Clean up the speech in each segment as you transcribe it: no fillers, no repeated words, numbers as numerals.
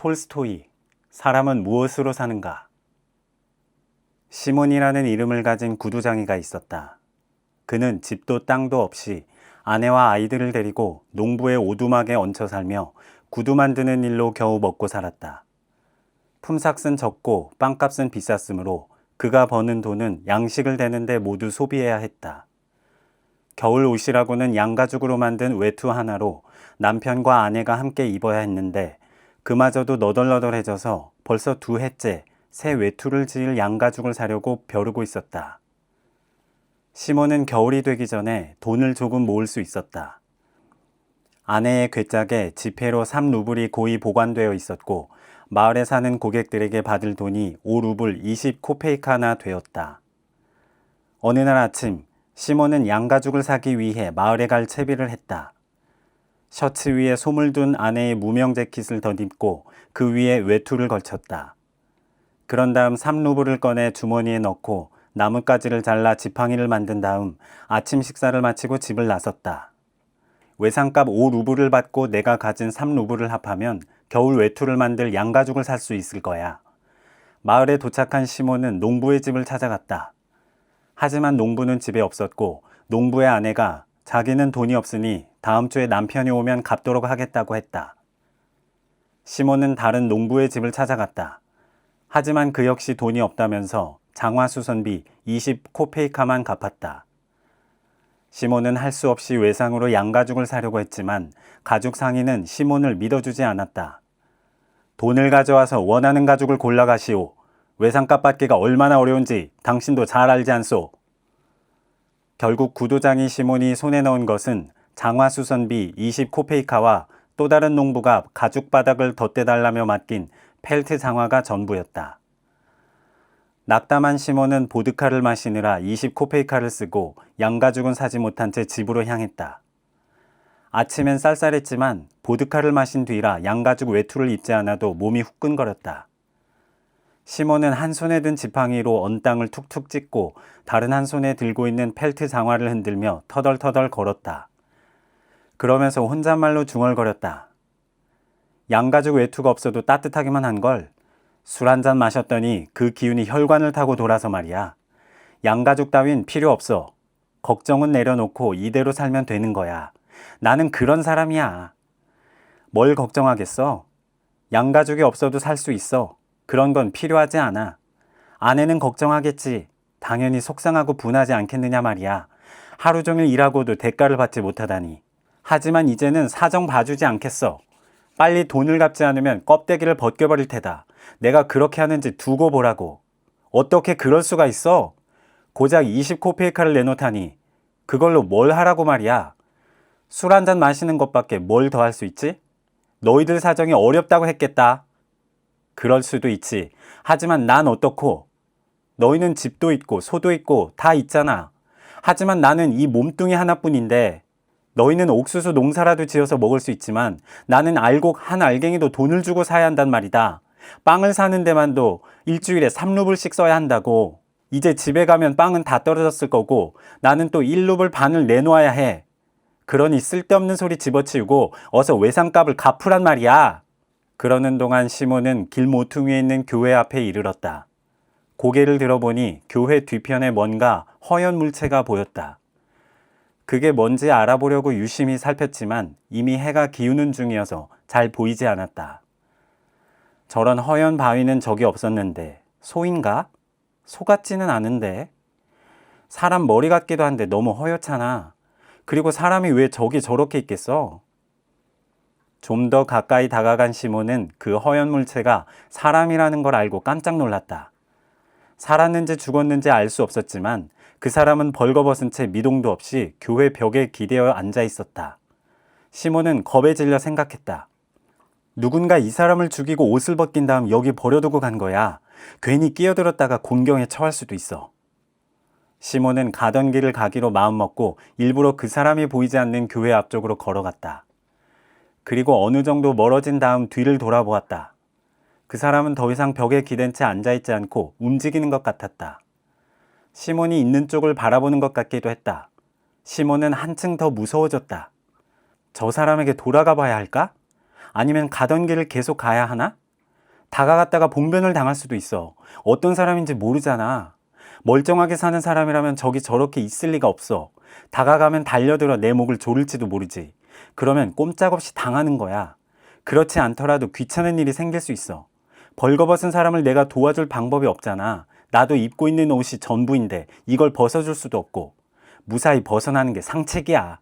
톨스토이, 사람은 무엇으로 사는가? 시몬이라는 이름을 가진 구두장이가 있었다. 그는 집도 땅도 없이 아내와 아이들을 데리고 농부의 오두막에 얹혀 살며 구두 만드는 일로 겨우 먹고 살았다. 품삯은 적고 빵값은 비쌌으므로 그가 버는 돈은 양식을 대는데 모두 소비해야 했다. 겨울 옷이라고는 양가죽으로 만든 외투 하나로 남편과 아내가 함께 입어야 했는데 그마저도 너덜너덜해져서 벌써 2해째 새 외투를 지을 양가죽을 사려고 벼르고 있었다. 시몬은 겨울이 되기 전에 돈을 조금 모을 수 있었다. 아내의 괴짝에 지폐로 3루블이 고이 보관되어 있었고 마을에 사는 고객들에게 받을 돈이 5루블 20코페이카나 되었다. 어느 날 아침 시몬은 양가죽을 사기 위해 마을에 갈 채비를 했다. 셔츠 위에 솜을 둔 아내의 무명 재킷을 덧입고 그 위에 외투를 걸쳤다. 그런 다음 3루블을 꺼내 주머니에 넣고 나뭇가지를 잘라 지팡이를 만든 다음 아침 식사를 마치고 집을 나섰다. 외상값 5루블을 받고 내가 가진 3루블을 합하면 겨울 외투를 만들 양가죽을 살 수 있을 거야. 마을에 도착한 시몬은 농부의 집을 찾아갔다. 하지만 농부는 집에 없었고 농부의 아내가 자기는 돈이 없으니 다음 주에 남편이 오면 갚도록 하겠다고 했다. 시몬은 다른 농부의 집을 찾아갔다. 하지만 그 역시 돈이 없다면서 장화수선비 20코페이카만 갚았다. 시몬은 할 수 없이 외상으로 양가죽을 사려고 했지만 가죽 상인은 시몬을 믿어주지 않았다. 돈을 가져와서 원하는 가죽을 골라가시오. 외상값 받기가 얼마나 어려운지 당신도 잘 알지 않소. 결국 구두장이 시몬이 손에 넣은 것은 장화수선비 20코페이카와 또 다른 농부가 가죽 바닥을 덧대달라며 맡긴 펠트 장화가 전부였다. 낙담한 시몬은 보드카를 마시느라 20코페이카를 쓰고 양가죽은 사지 못한 채 집으로 향했다. 아침엔 쌀쌀했지만 보드카를 마신 뒤라 양가죽 외투를 입지 않아도 몸이 후끈거렸다. 시몬은 한 손에 든 지팡이로 언 땅을 툭툭 찍고 다른 한 손에 들고 있는 펠트 장화를 흔들며 터덜터덜 걸었다. 그러면서 혼잣말로 중얼거렸다. 양가죽 외투가 없어도 따뜻하기만 한걸. 술 한잔 마셨더니 그 기운이 혈관을 타고 돌아서 말이야. 양가죽 따윈 필요 없어. 걱정은 내려놓고 이대로 살면 되는 거야. 나는 그런 사람이야. 뭘 걱정하겠어? 양가죽이 없어도 살 수 있어. 그런 건 필요하지 않아. 아내는 걱정하겠지. 당연히 속상하고 분하지 않겠느냐 말이야. 하루 종일 일하고도 대가를 받지 못하다니. 하지만 이제는 사정 봐주지 않겠어. 빨리 돈을 갚지 않으면 껍데기를 벗겨버릴 테다. 내가 그렇게 하는지 두고 보라고. 어떻게 그럴 수가 있어? 고작 20코페이카를 내놓다니. 그걸로 뭘 하라고 말이야. 술 한잔 마시는 것밖에 뭘 더 할 수 있지? 너희들 사정이 어렵다고 했겠다. 그럴 수도 있지. 하지만 난 어떻고? 너희는 집도 있고 소도 있고 다 있잖아. 하지만 나는 이 몸뚱이 하나뿐인데 너희는 옥수수 농사라도 지어서 먹을 수 있지만 나는 알곡 한 알갱이도 돈을 주고 사야 한단 말이다. 빵을 사는 데만도 일주일에 3루블씩 써야 한다고. 이제 집에 가면 빵은 다 떨어졌을 거고 나는 또 1루블 반을 내놓아야 해. 그러니 쓸데없는 소리 집어치우고 어서 외상값을 갚으란 말이야. 그러는 동안 시몬은 길 모퉁이에 있는 교회 앞에 이르렀다. 고개를 들어보니 교회 뒤편에 뭔가 허연 물체가 보였다. 그게 뭔지 알아보려고 유심히 살폈지만 이미 해가 기우는 중이어서 잘 보이지 않았다. 저런 허연 바위는 적이 없었는데 소인가? 소 같지는 않은데. 사람 머리 같기도 한데 너무 허옇잖아. 그리고 사람이 왜 저기 저렇게 있겠어? 좀 더 가까이 다가간 시몬은 그 허연 물체가 사람이라는 걸 알고 깜짝 놀랐다. 살았는지 죽었는지 알 수 없었지만 그 사람은 벌거벗은 채 미동도 없이 교회 벽에 기대어 앉아 있었다. 시몬은 겁에 질려 생각했다. 누군가 이 사람을 죽이고 옷을 벗긴 다음 여기 버려두고 간 거야. 괜히 끼어들었다가 곤경에 처할 수도 있어. 시몬은 가던 길을 가기로 마음먹고 일부러 그 사람이 보이지 않는 교회 앞쪽으로 걸어갔다. 그리고 어느 정도 멀어진 다음 뒤를 돌아보았다. 그 사람은 더 이상 벽에 기댄 채 앉아있지 않고 움직이는 것 같았다. 시몬이 있는 쪽을 바라보는 것 같기도 했다. 시몬은 한층 더 무서워졌다. 저 사람에게 돌아가 봐야 할까? 아니면 가던 길을 계속 가야 하나? 다가갔다가 봉변을 당할 수도 있어. 어떤 사람인지 모르잖아. 멀쩡하게 사는 사람이라면 저기 저렇게 있을 리가 없어. 다가가면 달려들어 내 목을 조를지도 모르지. 그러면 꼼짝없이 당하는 거야. 그렇지 않더라도 귀찮은 일이 생길 수 있어. 벌거벗은 사람을 내가 도와줄 방법이 없잖아. 나도 입고 있는 옷이 전부인데 이걸 벗어줄 수도 없고. 무사히 벗어나는 게 상책이야.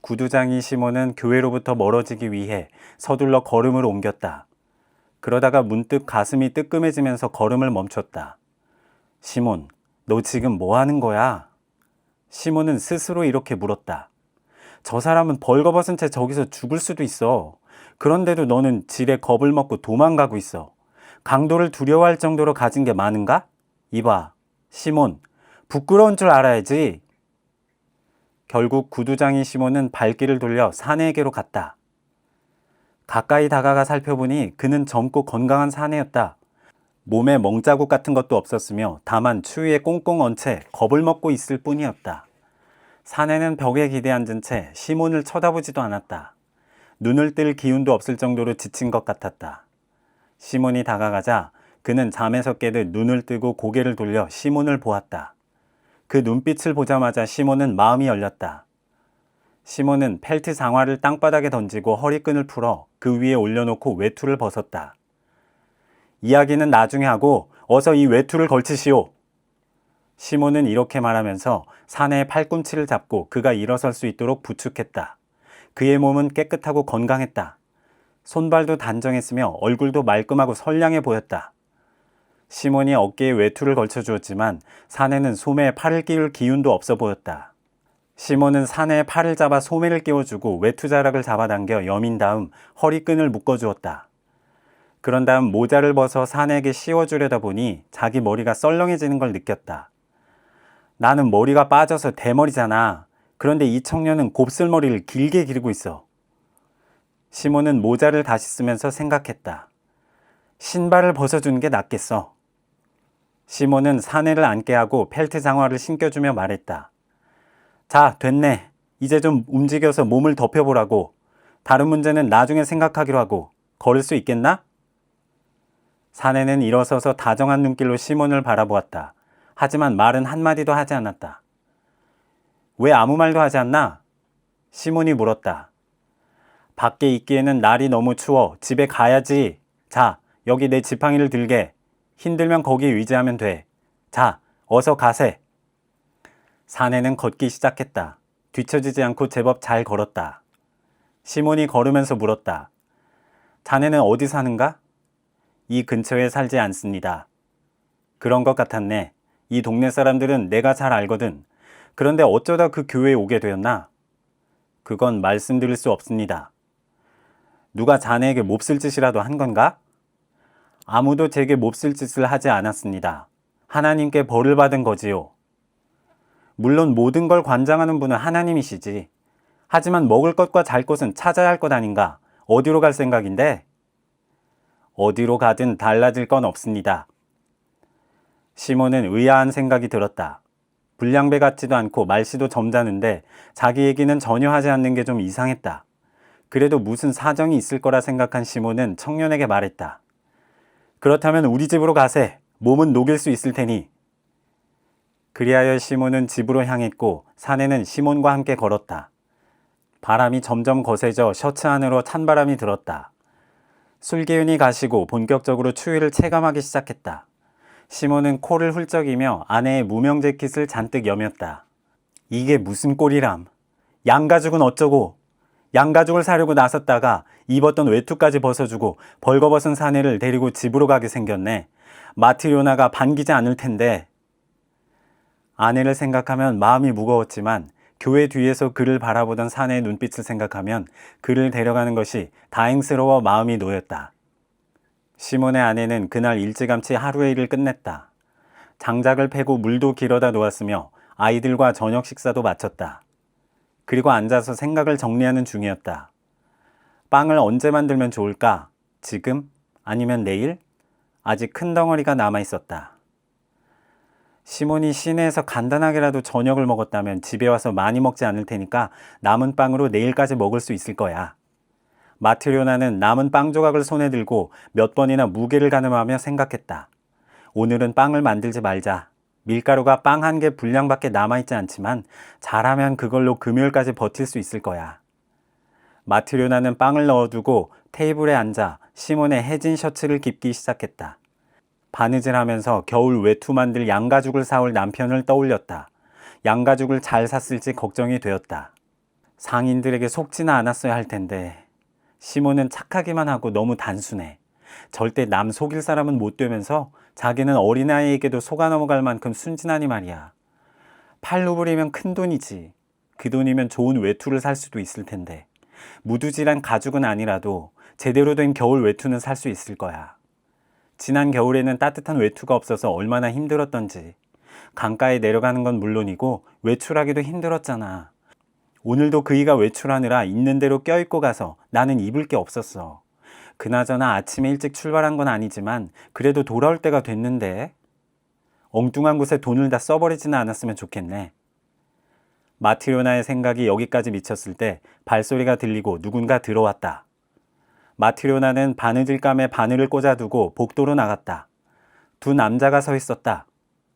구두장이 시몬은 교회로부터 멀어지기 위해 서둘러 걸음을 옮겼다. 그러다가 문득 가슴이 뜨끔해지면서 걸음을 멈췄다. 시몬, 너 지금 뭐 하는 거야? 시몬은 스스로 이렇게 물었다. 저 사람은 벌거벗은 채 저기서 죽을 수도 있어. 그런데도 너는 지레 겁을 먹고 도망가고 있어. 강도를 두려워할 정도로 가진 게 많은가? 이봐, 시몬, 부끄러운 줄 알아야지. 결국 구두장이 시몬은 발길을 돌려 사내에게로 갔다. 가까이 다가가 살펴보니 그는 젊고 건강한 사내였다. 몸에 멍자국 같은 것도 없었으며 다만 추위에 꽁꽁 언 채 겁을 먹고 있을 뿐이었다. 사내는 벽에 기대앉은 채 시몬을 쳐다보지도 않았다. 눈을 뜰 기운도 없을 정도로 지친 것 같았다. 시몬이 다가가자 그는 잠에서 깨듯 눈을 뜨고 고개를 돌려 시몬을 보았다. 그 눈빛을 보자마자 시몬은 마음이 열렸다. 시몬은 펠트 장화를 땅바닥에 던지고 허리끈을 풀어 그 위에 올려놓고 외투를 벗었다. 이야기는 나중에 하고 어서 이 외투를 걸치시오. 시몬은 이렇게 말하면서 사내의 팔꿈치를 잡고 그가 일어설 수 있도록 부축했다. 그의 몸은 깨끗하고 건강했다. 손발도 단정했으며 얼굴도 말끔하고 선량해 보였다. 시몬이 어깨에 외투를 걸쳐주었지만 사내는 소매에 팔을 끼울 기운도 없어 보였다. 시몬은 사내의 팔을 잡아 소매를 끼워주고 외투 자락을 잡아당겨 여민 다음 허리끈을 묶어주었다. 그런 다음 모자를 벗어 사내에게 씌워주려다 보니 자기 머리가 썰렁해지는 걸 느꼈다. 나는 머리가 빠져서 대머리잖아. 그런데 이 청년은 곱슬머리를 길게 기르고 있어. 시몬은 모자를 다시 쓰면서 생각했다. 신발을 벗어주는 게 낫겠어. 시몬은 사내를 앉게 하고 펠트 장화를 신겨주며 말했다. 자, 됐네. 이제 좀 움직여서 몸을 덮여보라고. 다른 문제는 나중에 생각하기로 하고. 걸을 수 있겠나? 사내는 일어서서 다정한 눈길로 시몬을 바라보았다. 하지만 말은 한마디도 하지 않았다. 왜 아무 말도 하지 않나? 시몬이 물었다. 밖에 있기에는 날이 너무 추워. 집에 가야지. 자, 여기 내 지팡이를 들게. 힘들면 거기 의지하면 돼. 자, 어서 가세. 사내는 걷기 시작했다. 뒤처지지 않고 제법 잘 걸었다. 시몬이 걸으면서 물었다. 자네는 어디 사는가? 이 근처에 살지 않습니다. 그런 것 같았네. 이 동네 사람들은 내가 잘 알거든. 그런데 어쩌다 그 교회에 오게 되었나? 그건 말씀드릴 수 없습니다. 누가 자네에게 몹쓸 짓이라도 한 건가? 아무도 제게 몹쓸 짓을 하지 않았습니다. 하나님께 벌을 받은 거지요. 물론 모든 걸 관장하는 분은 하나님이시지. 하지만 먹을 것과 잘 것은 찾아야 할 것 아닌가? 어디로 갈 생각인데? 어디로 가든 달라질 건 없습니다. 시몬은 의아한 생각이 들었다. 불량배 같지도 않고 말씨도 점잖은데 자기 얘기는 전혀 하지 않는 게 좀 이상했다. 그래도 무슨 사정이 있을 거라 생각한 시몬은 청년에게 말했다. 그렇다면 우리 집으로 가세. 몸은 녹일 수 있을 테니. 그리하여 시몬은 집으로 향했고 사내는 시몬과 함께 걸었다. 바람이 점점 거세져 셔츠 안으로 찬바람이 들었다. 술기운이 가시고 본격적으로 추위를 체감하기 시작했다. 시몬은 코를 훌쩍이며 아내의 무명 재킷을 잔뜩 여몄다. 이게 무슨 꼴이람. 양가죽은 어쩌고. 양가죽을 사려고 나섰다가 입었던 외투까지 벗어주고 벌거벗은 사내를 데리고 집으로 가게 생겼네. 마트리오나가 반기지 않을 텐데. 아내를 생각하면 마음이 무거웠지만 교회 뒤에서 그를 바라보던 사내의 눈빛을 생각하면 그를 데려가는 것이 다행스러워 마음이 놓였다. 시몬의 아내는 그날 일찌감치 하루의 일을 끝냈다. 장작을 패고 물도 길어다 놓았으며 아이들과 저녁 식사도 마쳤다. 그리고 앉아서 생각을 정리하는 중이었다. 빵을 언제 만들면 좋을까? 지금? 아니면 내일? 아직 큰 덩어리가 남아있었다. 시몬이 시내에서 간단하게라도 저녁을 먹었다면 집에 와서 많이 먹지 않을 테니까 남은 빵으로 내일까지 먹을 수 있을 거야. 마트료나는 남은 빵 조각을 손에 들고 몇 번이나 무게를 가늠하며 생각했다. 오늘은 빵을 만들지 말자. 밀가루가 빵 한 개 분량밖에 남아있지 않지만 잘하면 그걸로 금요일까지 버틸 수 있을 거야. 마트료나는 빵을 넣어두고 테이블에 앉아 시몬의 해진 셔츠를 깁기 시작했다. 바느질하면서 겨울 외투 만들 양가죽을 사올 남편을 떠올렸다. 양가죽을 잘 샀을지 걱정이 되었다. 상인들에게 속지는 않았어야 할 텐데. 시몬은 착하기만 하고 너무 단순해. 절대 남 속일 사람은 못 되면서 자기는 어린아이에게도 속아 넘어갈 만큼 순진하니 말이야. 8루블이면 큰 돈이지. 그 돈이면 좋은 외투를 살 수도 있을 텐데. 무두질한 가죽은 아니라도 제대로 된 겨울 외투는 살 수 있을 거야. 지난 겨울에는 따뜻한 외투가 없어서 얼마나 힘들었던지. 강가에 내려가는 건 물론이고 외출하기도 힘들었잖아. 오늘도 그이가 외출하느라 있는 대로 껴입고 가서 나는 입을 게 없었어. 그나저나 아침에 일찍 출발한 건 아니지만 그래도 돌아올 때가 됐는데. 엉뚱한 곳에 돈을 다 써버리지는 않았으면 좋겠네. 마트료나의 생각이 여기까지 미쳤을 때 발소리가 들리고 누군가 들어왔다. 마트료나는 바느질감에 바늘을 꽂아두고 복도로 나갔다. 두 남자가 서 있었다.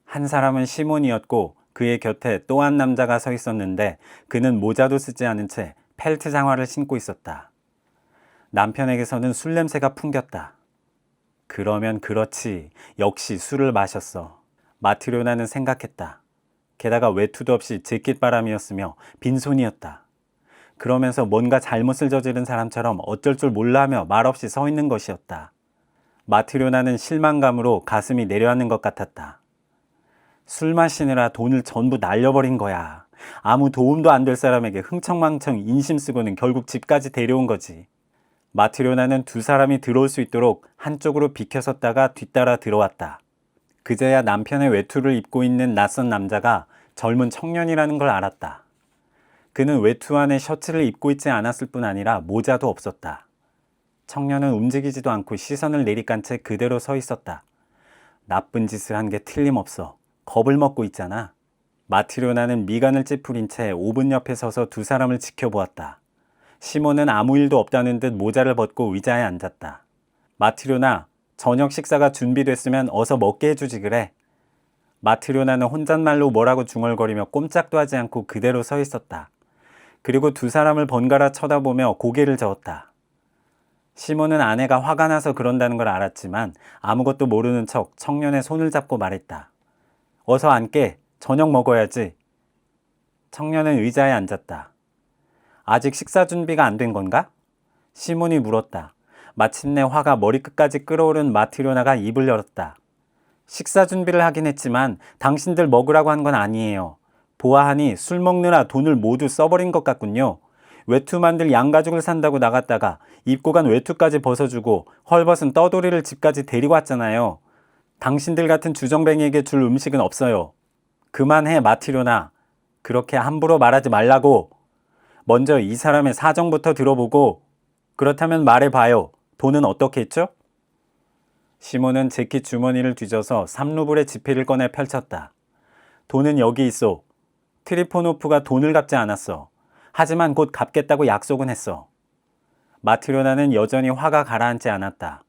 한 사람은 시몬이었고 그의 곁에 또 한 남자가 서 있었는데 그는 모자도 쓰지 않은 채 펠트 장화를 신고 있었다. 남편에게서는 술 냄새가 풍겼다. 그러면 그렇지. 역시 술을 마셨어. 마트료나는 생각했다. 게다가 외투도 없이 재킷바람이었으며 빈손이었다. 그러면서 뭔가 잘못을 저지른 사람처럼 어쩔 줄 몰라하며 말없이 서 있는 것이었다. 마트료나는 실망감으로 가슴이 내려앉는 것 같았다. 술 마시느라 돈을 전부 날려버린 거야. 아무 도움도 안 될 사람에게 흥청망청 인심 쓰고는 결국 집까지 데려온 거지. 마트료나는 두 사람이 들어올 수 있도록 한쪽으로 비켜섰다가 뒤따라 들어왔다. 그제야 남편의 외투를 입고 있는 낯선 남자가 젊은 청년이라는 걸 알았다. 그는 외투 안에 셔츠를 입고 있지 않았을 뿐 아니라 모자도 없었다. 청년은 움직이지도 않고 시선을 내리깐 채 그대로 서 있었다. 나쁜 짓을 한 게 틀림없어. 겁을 먹고 있잖아. 마트료나는 미간을 찌푸린 채 오븐 옆에 서서 두 사람을 지켜보았다. 시몬은 아무 일도 없다는 듯 모자를 벗고 의자에 앉았다. 마트료나, 저녁 식사가 준비됐으면 어서 먹게 해주지 그래. 마트료나는 혼잣말로 뭐라고 중얼거리며 꼼짝도 하지 않고 그대로 서 있었다. 그리고 두 사람을 번갈아 쳐다보며 고개를 저었다. 시몬은 아내가 화가 나서 그런다는 걸 알았지만 아무것도 모르는 척 청년의 손을 잡고 말했다. 어서 앉게. 저녁 먹어야지. 청년은 의자에 앉았다. 아직 식사 준비가 안 된 건가? 시몬이 물었다. 마침내 화가 머리끝까지 끓어오른 마트료나가 입을 열었다. 식사 준비를 하긴 했지만 당신들 먹으라고 한 건 아니에요. 보아하니 술 먹느라 돈을 모두 써버린 것 같군요. 외투 만들 양가죽을 산다고 나갔다가 입고 간 외투까지 벗어주고 헐벗은 떠돌이를 집까지 데리고 왔잖아요. 당신들 같은 주정뱅이에게 줄 음식은 없어요. 그만해 마트료나. 그렇게 함부로 말하지 말라고. 먼저 이 사람의 사정부터 들어보고 그렇다면 말해봐요. 돈은 어떻게 했죠? 시몬은 재킷 주머니를 뒤져서 3루블의 지폐를 꺼내 펼쳤다. 돈은 여기 있어. 트리포노프가 돈을 갚지 않았어. 하지만 곧 갚겠다고 약속은 했어. 마트료나는 여전히 화가 가라앉지 않았다.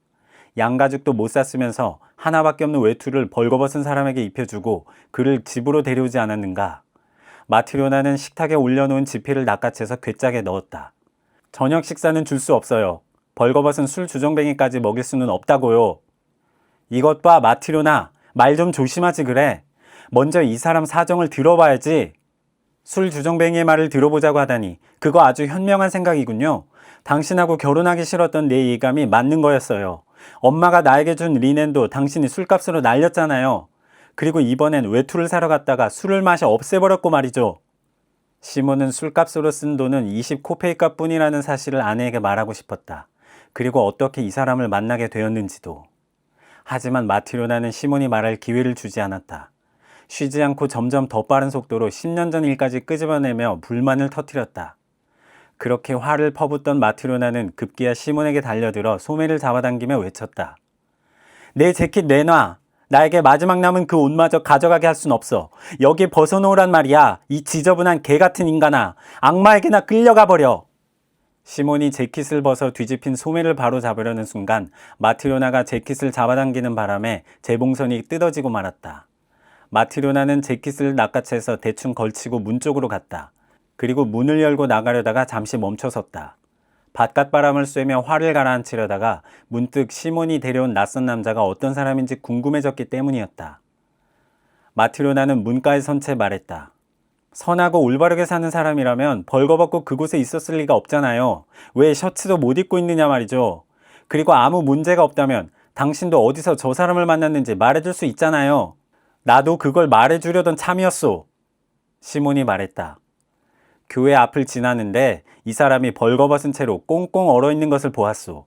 양가죽도 못 샀으면서 하나밖에 없는 외투를 벌거벗은 사람에게 입혀주고 그를 집으로 데려오지 않았는가. 마트료나는 식탁에 올려놓은 지폐를 낚아채서 괴짝에 넣었다. 저녁 식사는 줄 수 없어요. 벌거벗은 술 주정뱅이까지 먹일 수는 없다고요. 이것 봐 마트료나. 말 좀 조심하지 그래. 먼저 이 사람 사정을 들어봐야지. 술 주정뱅이의 말을 들어보자고 하다니 그거 아주 현명한 생각이군요. 당신하고 결혼하기 싫었던 내 예감이 맞는 거였어요. 엄마가 나에게 준 리넨도 당신이 술값으로 날렸잖아요. 그리고 이번엔 외투를 사러 갔다가 술을 마셔 없애버렸고 말이죠. 시몬은 술값으로 쓴 돈은 20코페이카 뿐이라는 사실을 아내에게 말하고 싶었다. 그리고 어떻게 이 사람을 만나게 되었는지도. 하지만 마트료나는 시몬이 말할 기회를 주지 않았다. 쉬지 않고 점점 더 빠른 속도로 10년 전 일까지 끄집어내며 불만을 터뜨렸다. 그렇게 화를 퍼붓던 마트료나는 급기야 시몬에게 달려들어 소매를 잡아당기며 외쳤다. 내 재킷 내놔. 나에게 마지막 남은 그 옷마저 가져가게 할 순 없어. 여기 벗어놓으란 말이야. 이 지저분한 개 같은 인간아. 악마에게나 끌려가 버려. 시몬이 재킷을 벗어 뒤집힌 소매를 바로 잡으려는 순간 마트료나가 재킷을 잡아당기는 바람에 재봉선이 뜯어지고 말았다. 마트료나는 재킷을 낚아채서 대충 걸치고 문 쪽으로 갔다. 그리고 문을 열고 나가려다가 잠시 멈춰섰다. 바깥바람을 쐬며 화를 가라앉히려다가 문득 시몬이 데려온 낯선 남자가 어떤 사람인지 궁금해졌기 때문이었다. 마트료나는 문가에 선 채 말했다. 선하고 올바르게 사는 사람이라면 벌거벗고 그곳에 있었을 리가 없잖아요. 왜 셔츠도 못 입고 있느냐 말이죠. 그리고 아무 문제가 없다면 당신도 어디서 저 사람을 만났는지 말해줄 수 있잖아요. 나도 그걸 말해주려던 참이었소. 시몬이 말했다. 교회 앞을 지나는데 이 사람이 벌거벗은 채로 꽁꽁 얼어있는 것을 보았소.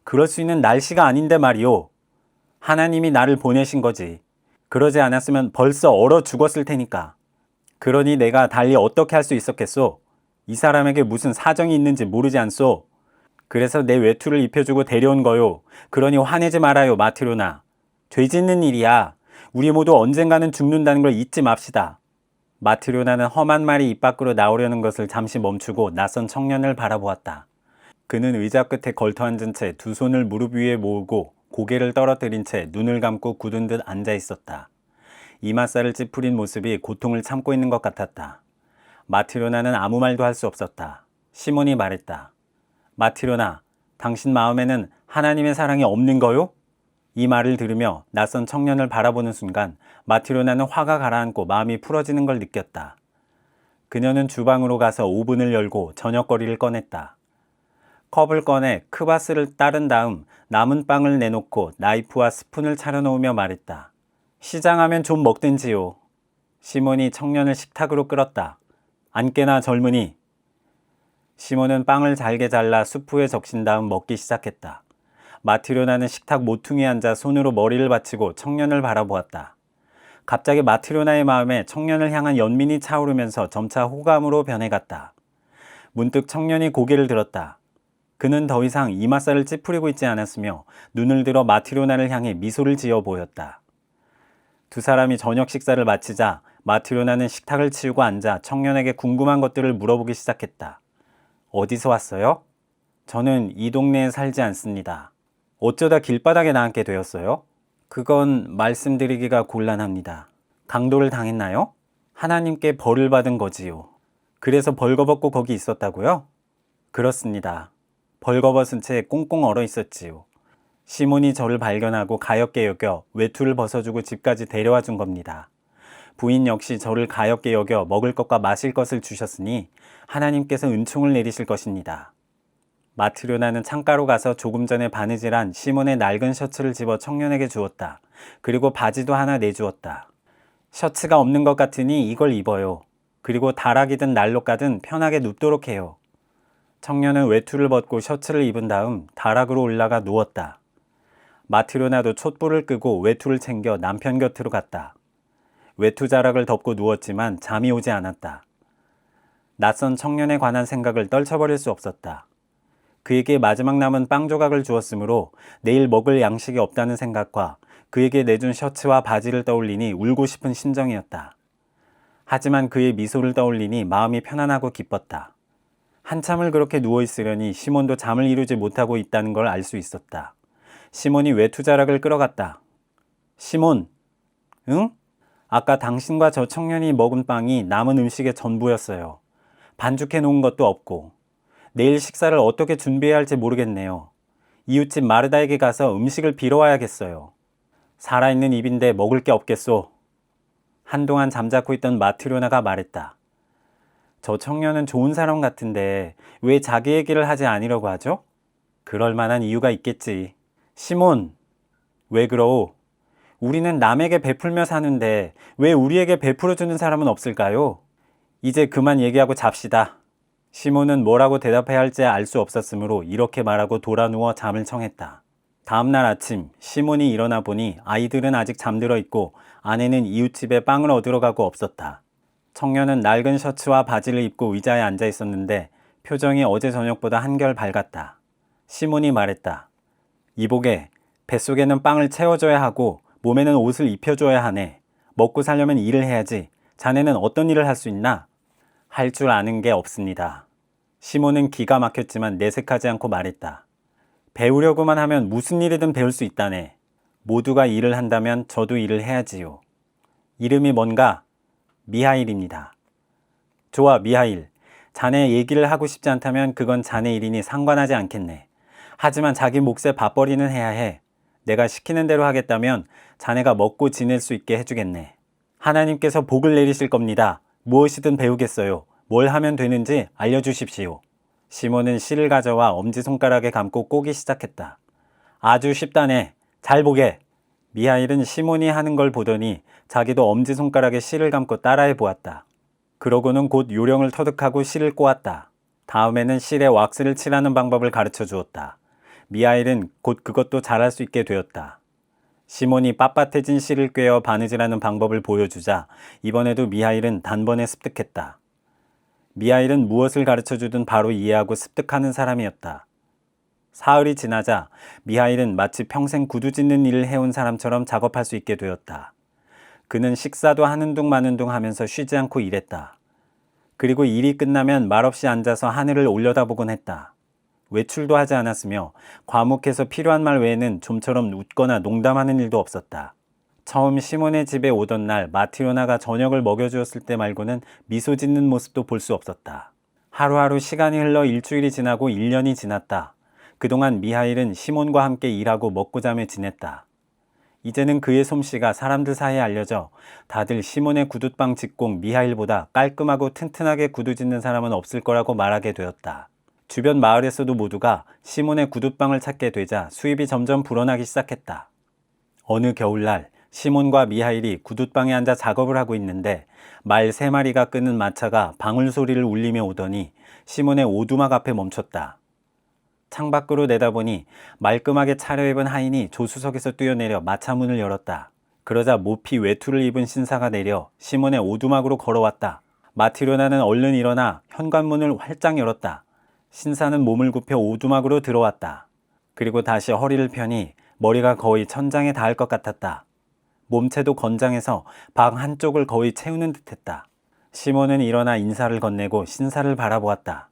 그럴 수 있는 날씨가 아닌데 말이오. 하나님이 나를 보내신 거지. 그러지 않았으면 벌써 얼어 죽었을 테니까. 그러니 내가 달리 어떻게 할 수 있었겠소? 이 사람에게 무슨 사정이 있는지 모르지 않소? 그래서 내 외투를 입혀주고 데려온 거요. 그러니 화내지 말아요, 마트료나. 죄 짓는 일이야. 우리 모두 언젠가는 죽는다는 걸 잊지 맙시다. 마트료나는 험한 말이 입 밖으로 나오려는 것을 잠시 멈추고 낯선 청년을 바라보았다. 그는 의자 끝에 걸터 앉은 채 두 손을 무릎 위에 모으고 고개를 떨어뜨린 채 눈을 감고 굳은 듯 앉아 있었다. 이맛살을 찌푸린 모습이 고통을 참고 있는 것 같았다. 마트료나는 아무 말도 할 수 없었다. 시몬이 말했다. 마트료나, 당신 마음에는 하나님의 사랑이 없는 거요? 이 말을 들으며 낯선 청년을 바라보는 순간 마트료나는 화가 가라앉고 마음이 풀어지는 걸 느꼈다. 그녀는 주방으로 가서 오븐을 열고 저녁거리를 꺼냈다. 컵을 꺼내 크바스를 따른 다음 남은 빵을 내놓고 나이프와 스푼을 차려놓으며 말했다. 시장하면 좀 먹든지요. 시몬이 청년을 식탁으로 끌었다. 앉게나 젊은이. 시몬은 빵을 잘게 잘라 수프에 적신 다음 먹기 시작했다. 마트료나는 식탁 모퉁이에 앉아 손으로 머리를 받치고 청년을 바라보았다. 갑자기 마트료나의 마음에 청년을 향한 연민이 차오르면서 점차 호감으로 변해갔다. 문득 청년이 고개를 들었다. 그는 더 이상 이맛살을 찌푸리고 있지 않았으며 눈을 들어 마트료나를 향해 미소를 지어 보였다. 두 사람이 저녁 식사를 마치자 마트료나는 식탁을 치우고 앉아 청년에게 궁금한 것들을 물어보기 시작했다. 어디서 왔어요? 저는 이 동네에 살지 않습니다. 어쩌다 길바닥에 나앉게 되었어요? 그건 말씀드리기가 곤란합니다. 강도를 당했나요? 하나님께 벌을 받은 거지요. 그래서 벌거벗고 거기 있었다고요? 그렇습니다. 벌거벗은 채 꽁꽁 얼어 있었지요. 시몬이 저를 발견하고 가엾게 여겨 외투를 벗어주고 집까지 데려와 준 겁니다. 부인 역시 저를 가엾게 여겨 먹을 것과 마실 것을 주셨으니 하나님께서 은총을 내리실 것입니다. 마트료나는 창가로 가서 조금 전에 바느질한 시몬의 낡은 셔츠를 집어 청년에게 주었다. 그리고 바지도 하나 내주었다. 셔츠가 없는 것 같으니 이걸 입어요. 그리고 다락이든 난로가든 편하게 눕도록 해요. 청년은 외투를 벗고 셔츠를 입은 다음 다락으로 올라가 누웠다. 마트료나도 촛불을 끄고 외투를 챙겨 남편 곁으로 갔다. 외투 자락을 덮고 누웠지만 잠이 오지 않았다. 낯선 청년에 관한 생각을 떨쳐버릴 수 없었다. 그에게 마지막 남은 빵 조각을 주었으므로 내일 먹을 양식이 없다는 생각과 그에게 내준 셔츠와 바지를 떠올리니 울고 싶은 심정이었다. 하지만 그의 미소를 떠올리니 마음이 편안하고 기뻤다. 한참을 그렇게 누워있으려니 시몬도 잠을 이루지 못하고 있다는 걸 알 수 있었다. 시몬이 외투자락을 끌어갔다. 시몬, 응? 아까 당신과 저 청년이 먹은 빵이 남은 음식의 전부였어요. 반죽해 놓은 것도 없고. 내일 식사를 어떻게 준비해야 할지 모르겠네요. 이웃집 마르다에게 가서 음식을 빌어와야겠어요. 살아있는 입인데 먹을 게 없겠소. 한동안 잠자코 있던 마트료나가 말했다. 저 청년은 좋은 사람 같은데 왜 자기 얘기를 하지 않으려고 하죠? 그럴 만한 이유가 있겠지. 시몬, 왜 그러오? 우리는 남에게 베풀며 사는데 왜 우리에게 베풀어주는 사람은 없을까요? 이제 그만 얘기하고 잡시다. 시몬은 뭐라고 대답해야 할지 알 수 없었으므로 이렇게 말하고 돌아 누워 잠을 청했다. 다음날 아침 시몬이 일어나 보니 아이들은 아직 잠들어 있고 아내는 이웃집에 빵을 얻으러 가고 없었다. 청년은 낡은 셔츠와 바지를 입고 의자에 앉아 있었는데 표정이 어제 저녁보다 한결 밝았다. 시몬이 말했다. 이보게, 뱃속에는 빵을 채워줘야 하고 몸에는 옷을 입혀줘야 하네. 먹고 살려면 일을 해야지. 자네는 어떤 일을 할 수 있나? 할 줄 아는 게 없습니다. 시몬은 기가 막혔지만 내색하지 않고 말했다. 배우려고만 하면 무슨 일이든 배울 수 있다네. 모두가 일을 한다면 저도 일을 해야지요. 이름이 뭔가? 미하일입니다. 좋아, 미하일. 자네 얘기를 하고 싶지 않다면 그건 자네 일이니 상관하지 않겠네. 하지만 자기 몫에 밥벌이는 해야 해. 내가 시키는 대로 하겠다면 자네가 먹고 지낼 수 있게 해주겠네. 하나님께서 복을 내리실 겁니다. 무엇이든 배우겠어요. 뭘 하면 되는지 알려주십시오. 시몬은 실을 가져와 엄지손가락에 감고 꼬기 시작했다. 아주 쉽다네. 잘 보게. 미하일은 시몬이 하는 걸 보더니 자기도 엄지손가락에 실을 감고 따라해 보았다. 그러고는 곧 요령을 터득하고 실을 꼬았다. 다음에는 실에 왁스를 칠하는 방법을 가르쳐 주었다. 미하일은 곧 그것도 잘할 수 있게 되었다. 시몬이 빳빳해진 실을 꿰어 바느질하는 방법을 보여주자 이번에도 미하일은 단번에 습득했다. 미하일은 무엇을 가르쳐 주든 바로 이해하고 습득하는 사람이었다. 사흘이 지나자 미하일은 마치 평생 구두 짓는 일을 해온 사람처럼 작업할 수 있게 되었다. 그는 식사도 하는 둥 마는 둥 하면서 쉬지 않고 일했다. 그리고 일이 끝나면 말없이 앉아서 하늘을 올려다보곤 했다. 외출도 하지 않았으며 과묵해서 필요한 말 외에는 좀처럼 웃거나 농담하는 일도 없었다. 처음 시몬의 집에 오던 날 마트로나가 저녁을 먹여주었을 때 말고는 미소 짓는 모습도 볼 수 없었다. 하루하루 시간이 흘러 일주일이 지나고 1년이 지났다. 그동안 미하일은 시몬과 함께 일하고 먹고 자며 지냈다. 이제는 그의 솜씨가 사람들 사이에 알려져 다들 시몬의 구둣방 직공 미하일보다 깔끔하고 튼튼하게 구두 짓는 사람은 없을 거라고 말하게 되었다. 주변 마을에서도 모두가 시몬의 구둣방을 찾게 되자 수입이 점점 불어나기 시작했다. 어느 겨울날 시몬과 미하일이 구둣방에 앉아 작업을 하고 있는데 말 3마리가 끄는 마차가 방울 소리를 울리며 오더니 시몬의 오두막 앞에 멈췄다. 창밖으로 내다보니 말끔하게 차려입은 하인이 조수석에서 뛰어내려 마차 문을 열었다. 그러자 모피 외투를 입은 신사가 내려 시몬의 오두막으로 걸어왔다. 마티로나는 얼른 일어나 현관문을 활짝 열었다. 신사는 몸을 굽혀 오두막으로 들어왔다. 그리고 다시 허리를 펴니 머리가 거의 천장에 닿을 것 같았다. 몸체도 건장해서 방 한쪽을 거의 채우는 듯했다. 시몬은 일어나 인사를 건네고 신사를 바라보았다.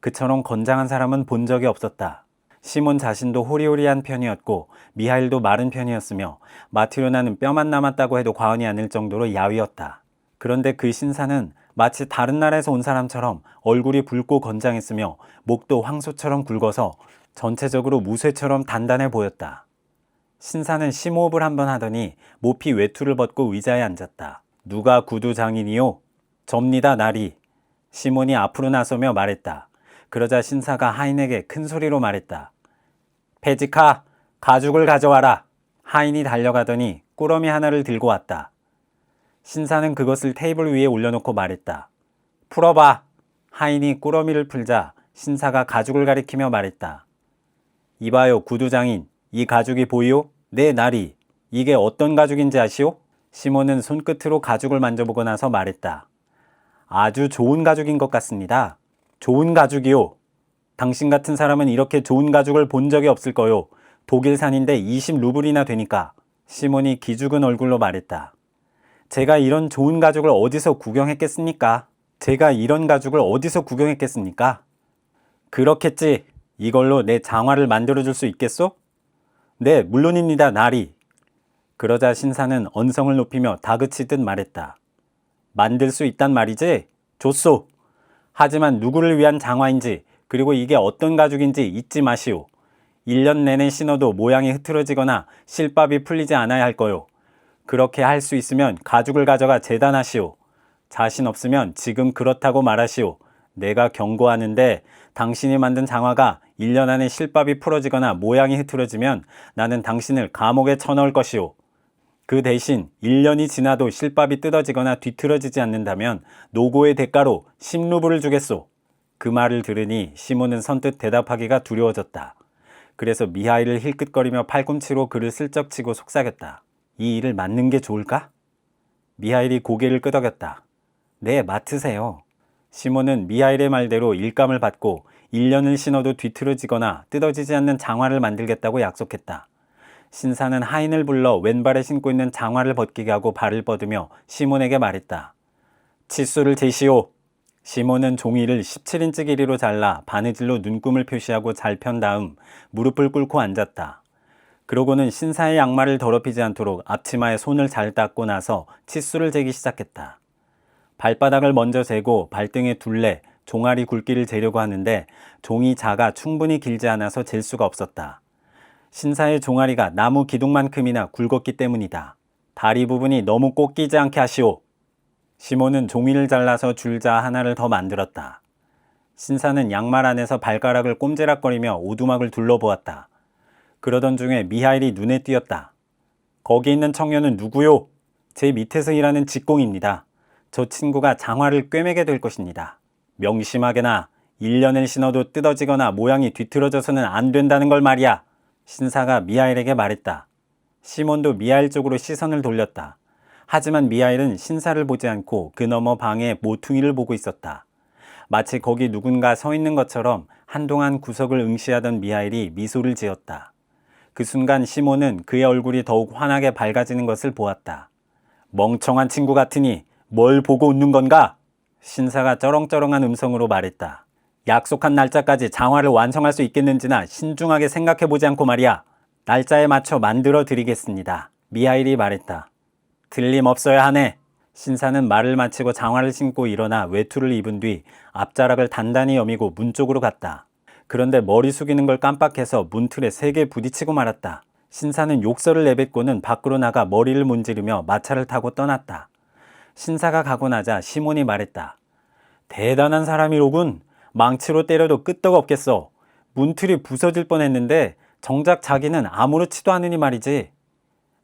그처럼 건장한 사람은 본 적이 없었다. 시몬 자신도 호리호리한 편이었고 미하일도 마른 편이었으며 마티로나는 뼈만 남았다고 해도 과언이 아닐 정도로 야위었다. 그런데 그 신사는 마치 다른 나라에서 온 사람처럼 얼굴이 붉고 건장했으며 목도 황소처럼 굵어서 전체적으로 무쇠처럼 단단해 보였다. 신사는 심호흡을 한번 하더니 모피 외투를 벗고 의자에 앉았다. 누가 구두 장인이요? 접니다, 나리. 시몬이 앞으로 나서며 말했다. 그러자 신사가 하인에게 큰 소리로 말했다. 페지카, 가죽을 가져와라. 하인이 달려가더니 꾸러미 하나를 들고 왔다. 신사는 그것을 테이블 위에 올려놓고 말했다. 풀어봐. 하인이 꾸러미를 풀자 신사가 가죽을 가리키며 말했다. 이봐요, 구두장인. 이 가죽이 보이오? 네, 나리. 이게 어떤 가죽인지 아시오? 시몬은 손끝으로 가죽을 만져보고 나서 말했다. 아주 좋은 가죽인 것 같습니다. 좋은 가죽이요. 당신 같은 사람은 이렇게 좋은 가죽을 본 적이 없을 거요. 독일산인데 20루블이나 되니까. 시몬이 기죽은 얼굴로 말했다. 제가 이런 좋은 가죽을 어디서 구경했겠습니까? 제가 이런 가죽을 어디서 구경했겠습니까? 그렇겠지. 이걸로 내 장화를 만들어줄 수 있겠소? 네, 물론입니다, 나리. 그러자 신사는 언성을 높이며 다그치듯 말했다. 만들 수 있단 말이지? 좋소. 하지만 누구를 위한 장화인지 그리고 이게 어떤 가죽인지 잊지 마시오. 1년 내내 신어도 모양이 흐트러지거나 실밥이 풀리지 않아야 할 거요. 그렇게 할 수 있으면 가죽을 가져가 재단하시오. 자신 없으면 지금 그렇다고 말하시오. 내가 경고하는데 당신이 만든 장화가 1년 안에 실밥이 풀어지거나 모양이 흐트러지면 나는 당신을 감옥에 쳐넣을 것이오. 그 대신 1년이 지나도 실밥이 뜯어지거나 뒤틀어지지 않는다면 노고의 대가로 10루블을 주겠소. 그 말을 들으니 시몬은 선뜻 대답하기가 두려워졌다. 그래서 미하일을 힐끗거리며 팔꿈치로 그를 슬쩍 치고 속삭였다. 이 일을 맡는 게 좋을까? 미하일이 고개를 끄덕였다. 네, 맡으세요. 시몬은 미하일의 말대로 일감을 받고 1년을 신어도 뒤틀어지거나 뜯어지지 않는 장화를 만들겠다고 약속했다. 신사는 하인을 불러 왼발에 신고 있는 장화를 벗기게 하고 발을 뻗으며 시몬에게 말했다. 치수를 재시오. 시몬은 종이를 17인치 길이로 잘라 바느질로 눈금을 표시하고 잘 편 다음 무릎을 꿇고 앉았다. 그러고는 신사의 양말을 더럽히지 않도록 앞치마에 손을 잘 닦고 나서 치수를 재기 시작했다. 발바닥을 먼저 재고 발등에 둘레, 종아리 굵기를 재려고 하는데 종이 자가 충분히 길지 않아서 잴 수가 없었다. 신사의 종아리가 나무 기둥만큼이나 굵었기 때문이다. 다리 부분이 너무 꼭 끼지 않게 하시오. 시몬은 종이를 잘라서 줄자 하나를 더 만들었다. 신사는 양말 안에서 발가락을 꼼지락거리며 오두막을 둘러보았다. 그러던 중에 미하일이 눈에 띄었다. 거기 있는 청년은 누구요? 제 밑에서 일하는 직공입니다. 저 친구가 장화를 꿰매게 될 것입니다. 명심하게나 1년을 신어도 뜯어지거나 모양이 뒤틀어져서는 안 된다는 걸 말이야. 신사가 미하일에게 말했다. 시몬도 미하일 쪽으로 시선을 돌렸다. 하지만 미하일은 신사를 보지 않고 그 너머 방의 모퉁이를 보고 있었다. 마치 거기 누군가 서 있는 것처럼 한동안 구석을 응시하던 미하일이 미소를 지었다. 그 순간 시몬은 그의 얼굴이 더욱 환하게 밝아지는 것을 보았다. 멍청한 친구 같으니 뭘 보고 웃는 건가? 신사가 쩌렁쩌렁한 음성으로 말했다. 약속한 날짜까지 장화를 완성할 수 있겠는지나 신중하게 생각해보지 않고 말이야. 날짜에 맞춰 만들어 드리겠습니다. 미하일이 말했다. 틀림없어야 하네. 신사는 말을 마치고 장화를 신고 일어나 외투를 입은 뒤 앞자락을 단단히 여미고 문 쪽으로 갔다. 그런데 머리 숙이는 걸 깜빡해서 문틀에 세게 부딪히고 말았다. 신사는 욕설을 내뱉고는 밖으로 나가 머리를 문지르며 마차를 타고 떠났다. 신사가 가고 나자 시몬이 말했다. 대단한 사람이로군. 망치로 때려도 끄떡 없겠어. 문틀이 부서질 뻔했는데 정작 자기는 아무렇지도 않으니 말이지.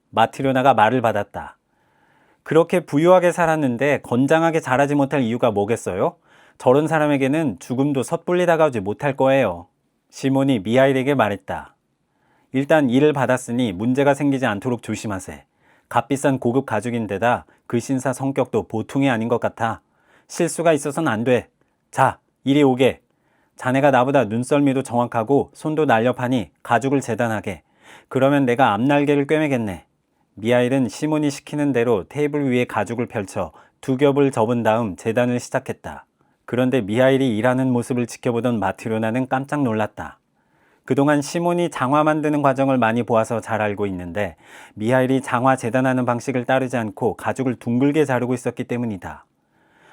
마트료나가 말을 받았다. 그렇게 부유하게 살았는데 건장하게 자라지 못할 이유가 뭐겠어요? 저런 사람에게는 죽음도 섣불리 다가오지 못할 거예요. 시몬이 미하일에게 말했다. 일단 일을 받았으니 문제가 생기지 않도록 조심하세. 값비싼 고급 가죽인데다 그 신사 성격도 보통이 아닌 것 같아. 실수가 있어서는 안 돼. 자, 이리 오게. 자네가 나보다 눈썰미도 정확하고 손도 날렵하니 가죽을 재단하게. 그러면 내가 앞날개를 꿰매겠네. 미하일은 시몬이 시키는 대로 테이블 위에 가죽을 펼쳐 두 겹을 접은 다음 재단을 시작했다. 그런데 미하일이 일하는 모습을 지켜보던 마트료나는 깜짝 놀랐다. 그동안 시몬이 장화 만드는 과정을 많이 보아서 잘 알고 있는데 미하일이 장화 재단하는 방식을 따르지 않고 가죽을 둥글게 자르고 있었기 때문이다.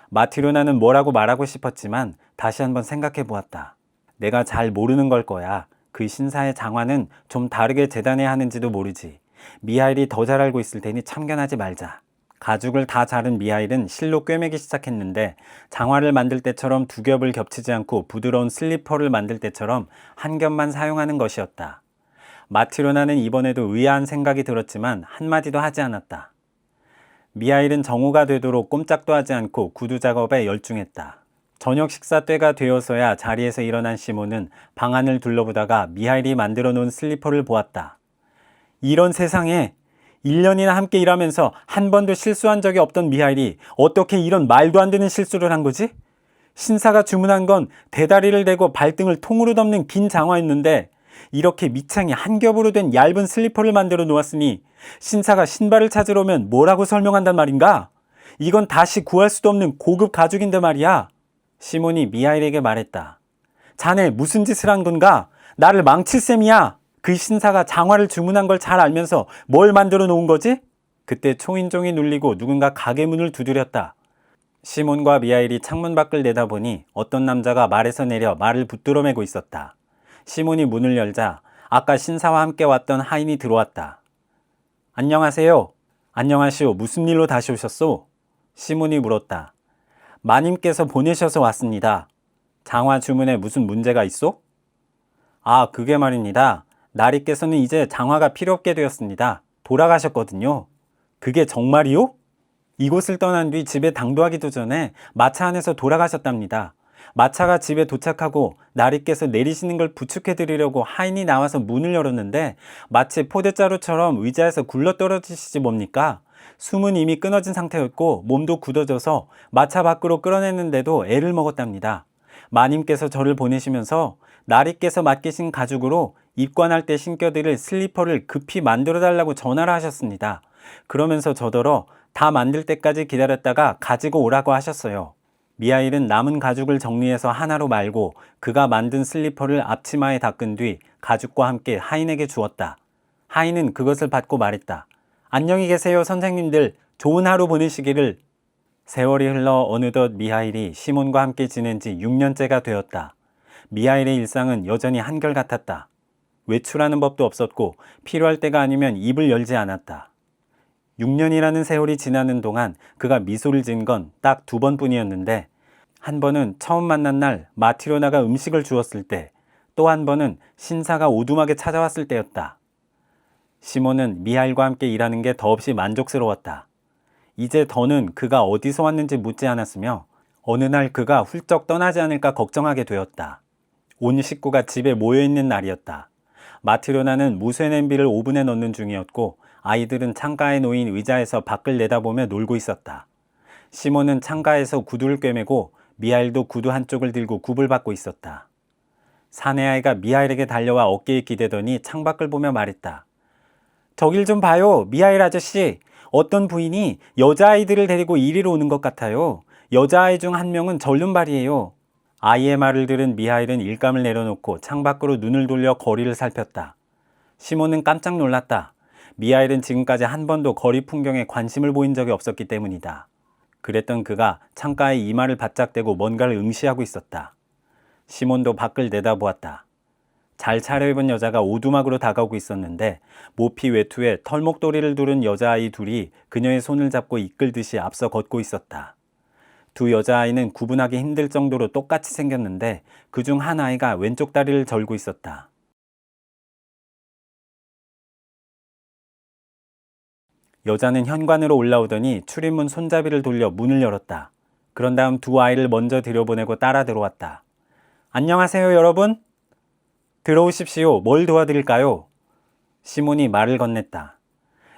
마트료나는 뭐라고 말하고 싶었지만 다시 한번 생각해 보았다. 내가 잘 모르는 걸 거야. 그 신사의 장화는 좀 다르게 재단해야 하는지도 모르지. 미하일이 더 잘 알고 있을 테니 참견하지 말자. 가죽을 다 자른 미하일은 실로 꿰매기 시작했는데 장화를 만들 때처럼 두 겹을 겹치지 않고 부드러운 슬리퍼를 만들 때처럼 한 겹만 사용하는 것이었다. 마트료나는 이번에도 의아한 생각이 들었지만 한마디도 하지 않았다. 미하일은 정오가 되도록 꼼짝도 하지 않고 구두 작업에 열중했다. 저녁 식사 때가 되어서야 자리에서 일어난 시몬은 방 안을 둘러보다가 미하일이 만들어 놓은 슬리퍼를 보았다. 이런 세상에 1년이나 함께 일하면서 한 번도 실수한 적이 없던 미하일이 어떻게 이런 말도 안 되는 실수를 한 거지? 신사가 주문한 건 대다리를 대고 발등을 통으로 덮는 긴 장화였는데 이렇게 밑창이 한 겹으로 된 얇은 슬리퍼를 만들어 놓았으니 신사가 신발을 찾으러 오면 뭐라고 설명한단 말인가? 이건 다시 구할 수도 없는 고급 가죽인데 말이야. 시몬이 미하일에게 말했다. 자네 무슨 짓을 한 건가? 나를 망칠 셈이야. 그 신사가 장화를 주문한 걸 잘 알면서 뭘 만들어 놓은 거지? 그때 초인종이 눌리고 누군가 가게 문을 두드렸다. 시몬과 미하일이 창문 밖을 내다보니 어떤 남자가 말에서 내려 말을 붙들어 매고 있었다. 시몬이 문을 열자 아까 신사와 함께 왔던 하인이 들어왔다. 안녕하세요. 안녕하시오. 무슨 일로 다시 오셨소? 시몬이 물었다. 마님께서 보내셔서 왔습니다. 장화 주문에 무슨 문제가 있소? 아, 그게 말입니다. 나리께서는 이제 장화가 필요 없게 되었습니다. 돌아가셨거든요. 그게 정말이요? 이곳을 떠난 뒤 집에 당도하기도 전에 마차 안에서 돌아가셨답니다. 마차가 집에 도착하고 나리께서 내리시는 걸 부축해 드리려고 하인이 나와서 문을 열었는데 마치 포대자루처럼 의자에서 굴러떨어지시지 뭡니까? 숨은 이미 끊어진 상태였고 몸도 굳어져서 마차 밖으로 끌어냈는데도 애를 먹었답니다. 마님께서 저를 보내시면서 나리께서 맡기신 가죽으로 입관할 때 신겨드릴 슬리퍼를 급히 만들어달라고 전화를 하셨습니다. 그러면서 저더러 다 만들 때까지 기다렸다가 가지고 오라고 하셨어요. 미하일은 남은 가죽을 정리해서 하나로 말고 그가 만든 슬리퍼를 앞치마에 닦은 뒤 가죽과 함께 하인에게 주었다. 하인은 그것을 받고 말했다. 안녕히 계세요, 선생님들. 좋은 하루 보내시기를. 세월이 흘러 어느덧 미하일이 시몬과 함께 지낸 지 6년째가 되었다. 미하일의 일상은 여전히 한결같았다. 외출하는 법도 없었고 필요할 때가 아니면 입을 열지 않았다. 6년이라는 세월이 지나는 동안 그가 미소를 지은 건 딱 2번뿐이었는데, 한 번은 처음 만난 날 마티로나가 음식을 주었을 때, 또 한 번은 신사가 오두막에 찾아왔을 때였다. 시몬은 미하일과 함께 일하는 게 더없이 만족스러웠다. 이제 더는 그가 어디서 왔는지 묻지 않았으며 어느 날 그가 훌쩍 떠나지 않을까 걱정하게 되었다. 온 식구가 집에 모여있는 날이었다. 마트로나는 무쇠 냄비를 오븐에 넣는 중이었고 아이들은 창가에 놓인 의자에서 밖을 내다보며 놀고 있었다. 시몬은 창가에서 구두를 꿰매고 미하일도 구두 한쪽을 들고 굽을 받고 있었다. 사내아이가 미하일에게 달려와 어깨에 기대더니 창밖을 보며 말했다. 저길 좀 봐요, 미하일 아저씨. 어떤 부인이 여자아이들을 데리고 이리로 오는 것 같아요. 여자아이 중 한 명은 절름발이에요. 아이의 말을 들은 미하일은 일감을 내려놓고 창밖으로 눈을 돌려 거리를 살폈다. 시몬은 깜짝 놀랐다. 미하일은 지금까지 한 번도 거리 풍경에 관심을 보인 적이 없었기 때문이다. 그랬던 그가 창가에 이마를 바짝 대고 뭔가를 응시하고 있었다. 시몬도 밖을 내다보았다. 잘 차려입은 여자가 오두막으로 다가오고 있었는데 모피 외투에 털목도리를 두른 여자아이 둘이 그녀의 손을 잡고 이끌듯이 앞서 걷고 있었다. 두 여자아이는 구분하기 힘들 정도로 똑같이 생겼는데 그중 한 아이가 왼쪽 다리를 절고 있었다. 여자는 현관으로 올라오더니 출입문 손잡이를 돌려 문을 열었다. 그런 다음 두 아이를 먼저 들여보내고 따라 들어왔다. 안녕하세요, 여러분. 들어오십시오. 뭘 도와드릴까요? 시몬이 말을 건넸다.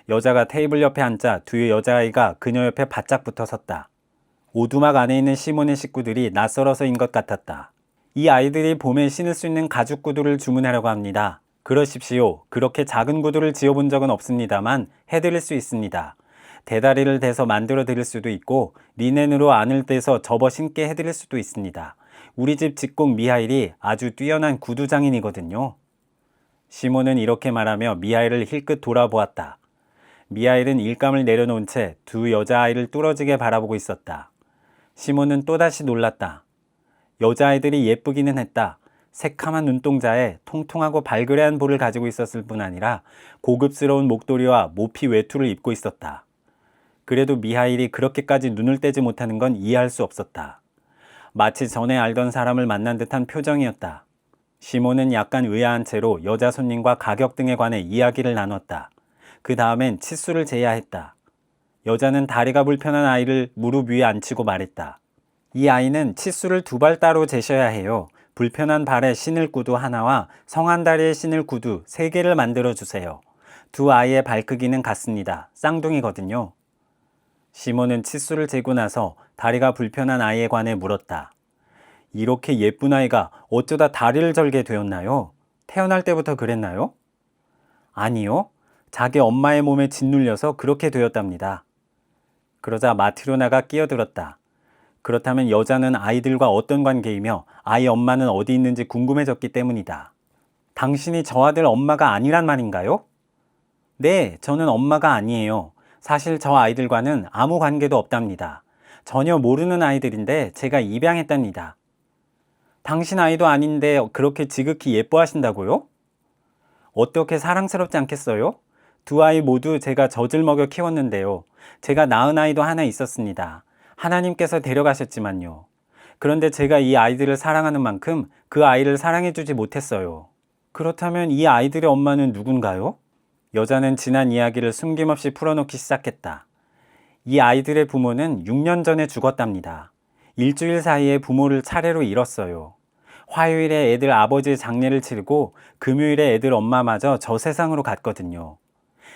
여자가 테이블 옆에 앉자 두 여자아이가 그녀 옆에 바짝 붙어 섰다. 오두막 안에 있는 시몬의 식구들이 낯설어서인 것 같았다. 이 아이들이 봄에 신을 수 있는 가죽 구두를 주문하려고 합니다. 그러십시오. 그렇게 작은 구두를 지어본 적은 없습니다만 해드릴 수 있습니다. 대다리를 대서 만들어 드릴 수도 있고 리넨으로 안을 떼서 접어 신게 해드릴 수도 있습니다. 우리 집 직공 미하일이 아주 뛰어난 구두 장인이거든요. 시몬은 이렇게 말하며 미하일을 힐끗 돌아보았다. 미하일은 일감을 내려놓은 채 두 여자아이를 뚫어지게 바라보고 있었다. 시몬은 또다시 놀랐다. 여자아이들이 예쁘기는 했다. 새카만 눈동자에 통통하고 발그레한 볼을 가지고 있었을 뿐 아니라 고급스러운 목도리와 모피 외투를 입고 있었다. 그래도 미하일이 그렇게까지 눈을 떼지 못하는 건 이해할 수 없었다. 마치 전에 알던 사람을 만난 듯한 표정이었다. 시몬은 약간 의아한 채로 여자 손님과 가격 등에 관해 이야기를 나눴다. 그 다음엔 치수를 재야 했다. 여자는 다리가 불편한 아이를 무릎 위에 앉히고 말했다. 이 아이는 치수를 2발 따로 재셔야 해요. 불편한 발에 신을 구두 하나와 성한 다리에 신을 구두 3개를 만들어 주세요. 두 아이의 발 크기는 같습니다. 쌍둥이거든요. 시몬은 치수를 재고 나서 다리가 불편한 아이에 관해 물었다. 이렇게 예쁜 아이가 어쩌다 다리를 절게 되었나요? 태어날 때부터 그랬나요? 아니요. 자기 엄마의 몸에 짓눌려서 그렇게 되었답니다. 그러자 마트로나가 끼어들었다. 그렇다면 여자는 아이들과 어떤 관계이며 아이 엄마는 어디 있는지 궁금해졌기 때문이다. 당신이 저 아들 엄마가 아니란 말인가요? 네, 저는 엄마가 아니에요. 사실 저 아이들과는 아무 관계도 없답니다. 전혀 모르는 아이들인데 제가 입양했답니다. 당신 아이도 아닌데 그렇게 지극히 예뻐하신다고요? 어떻게 사랑스럽지 않겠어요? 두 아이 모두 제가 젖을 먹여 키웠는데요. 제가 낳은 아이도 하나 있었습니다. 하나님께서 데려가셨지만요. 그런데 제가 이 아이들을 사랑하는 만큼 그 아이를 사랑해주지 못했어요. 그렇다면 이 아이들의 엄마는 누군가요? 여자는 지난 이야기를 숨김없이 풀어놓기 시작했다. 이 아이들의 부모는 6년 전에 죽었답니다. 일주일 사이에 부모를 차례로 잃었어요. 화요일에 애들 아버지의 장례를 치르고 금요일에 애들 엄마마저 저 세상으로 갔거든요.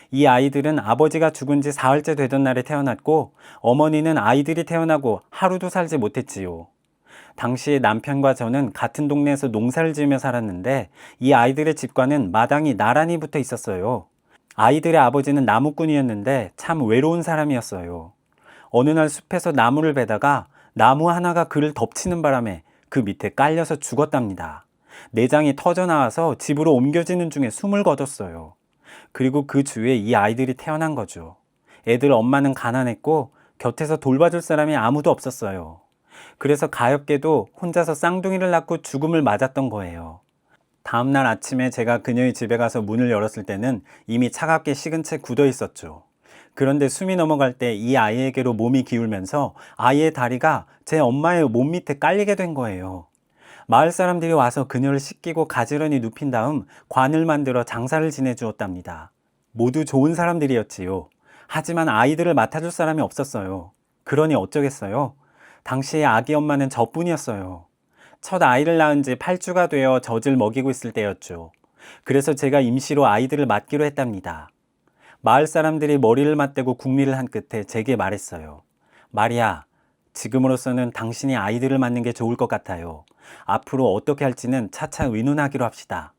이 아이들은 아버지가 죽은 지 사흘째 되던 날에 태어났고 어머니는 아이들이 태어나고 하루도 살지 못했지요. 당시 남편과 저는 같은 동네에서 농사를 지으며 살았는데 이 아이들의 집과는 마당이 나란히 붙어 있었어요. 아이들의 아버지는 나무꾼이었는데 참 외로운 사람이었어요. 어느 날 숲에서 나무를 베다가 나무 하나가 그를 덮치는 바람에 그 밑에 깔려서 죽었답니다. 내장이 터져 나와서 집으로 옮겨지는 중에 숨을 거뒀어요. 그리고 그 주위에 이 아이들이 태어난 거죠. 애들 엄마는 가난했고 곁에서 돌봐줄 사람이 아무도 없었어요. 그래서 가엾게도 혼자서 쌍둥이를 낳고 죽음을 맞았던 거예요. 다음날 아침에 제가 그녀의 집에 가서 문을 열었을 때는 이미 차갑게 식은 채 굳어 있었죠. 그런데 숨이 넘어갈 때 이 아이에게로 몸이 기울면서 아이의 다리가 제 엄마의 몸 밑에 깔리게 된 거예요. 마을 사람들이 와서 그녀를 씻기고 가지런히 눕힌 다음 관을 만들어 장사를 지내주었답니다. 모두 좋은 사람들이었지요. 하지만 아이들을 맡아줄 사람이 없었어요. 그러니 어쩌겠어요? 당시의 아기 엄마는 저뿐이었어요. 첫 아이를 낳은 지 8주가 되어 젖을 먹이고 있을 때였죠. 그래서 제가 임시로 아이들을 맡기로 했답니다. 마을 사람들이 머리를 맞대고 궁리를 한 끝에 제게 말했어요. 마리아, 지금으로서는 당신이 아이들을 맡는 게 좋을 것 같아요. 앞으로 어떻게 할지는 차차 의논하기로 합시다.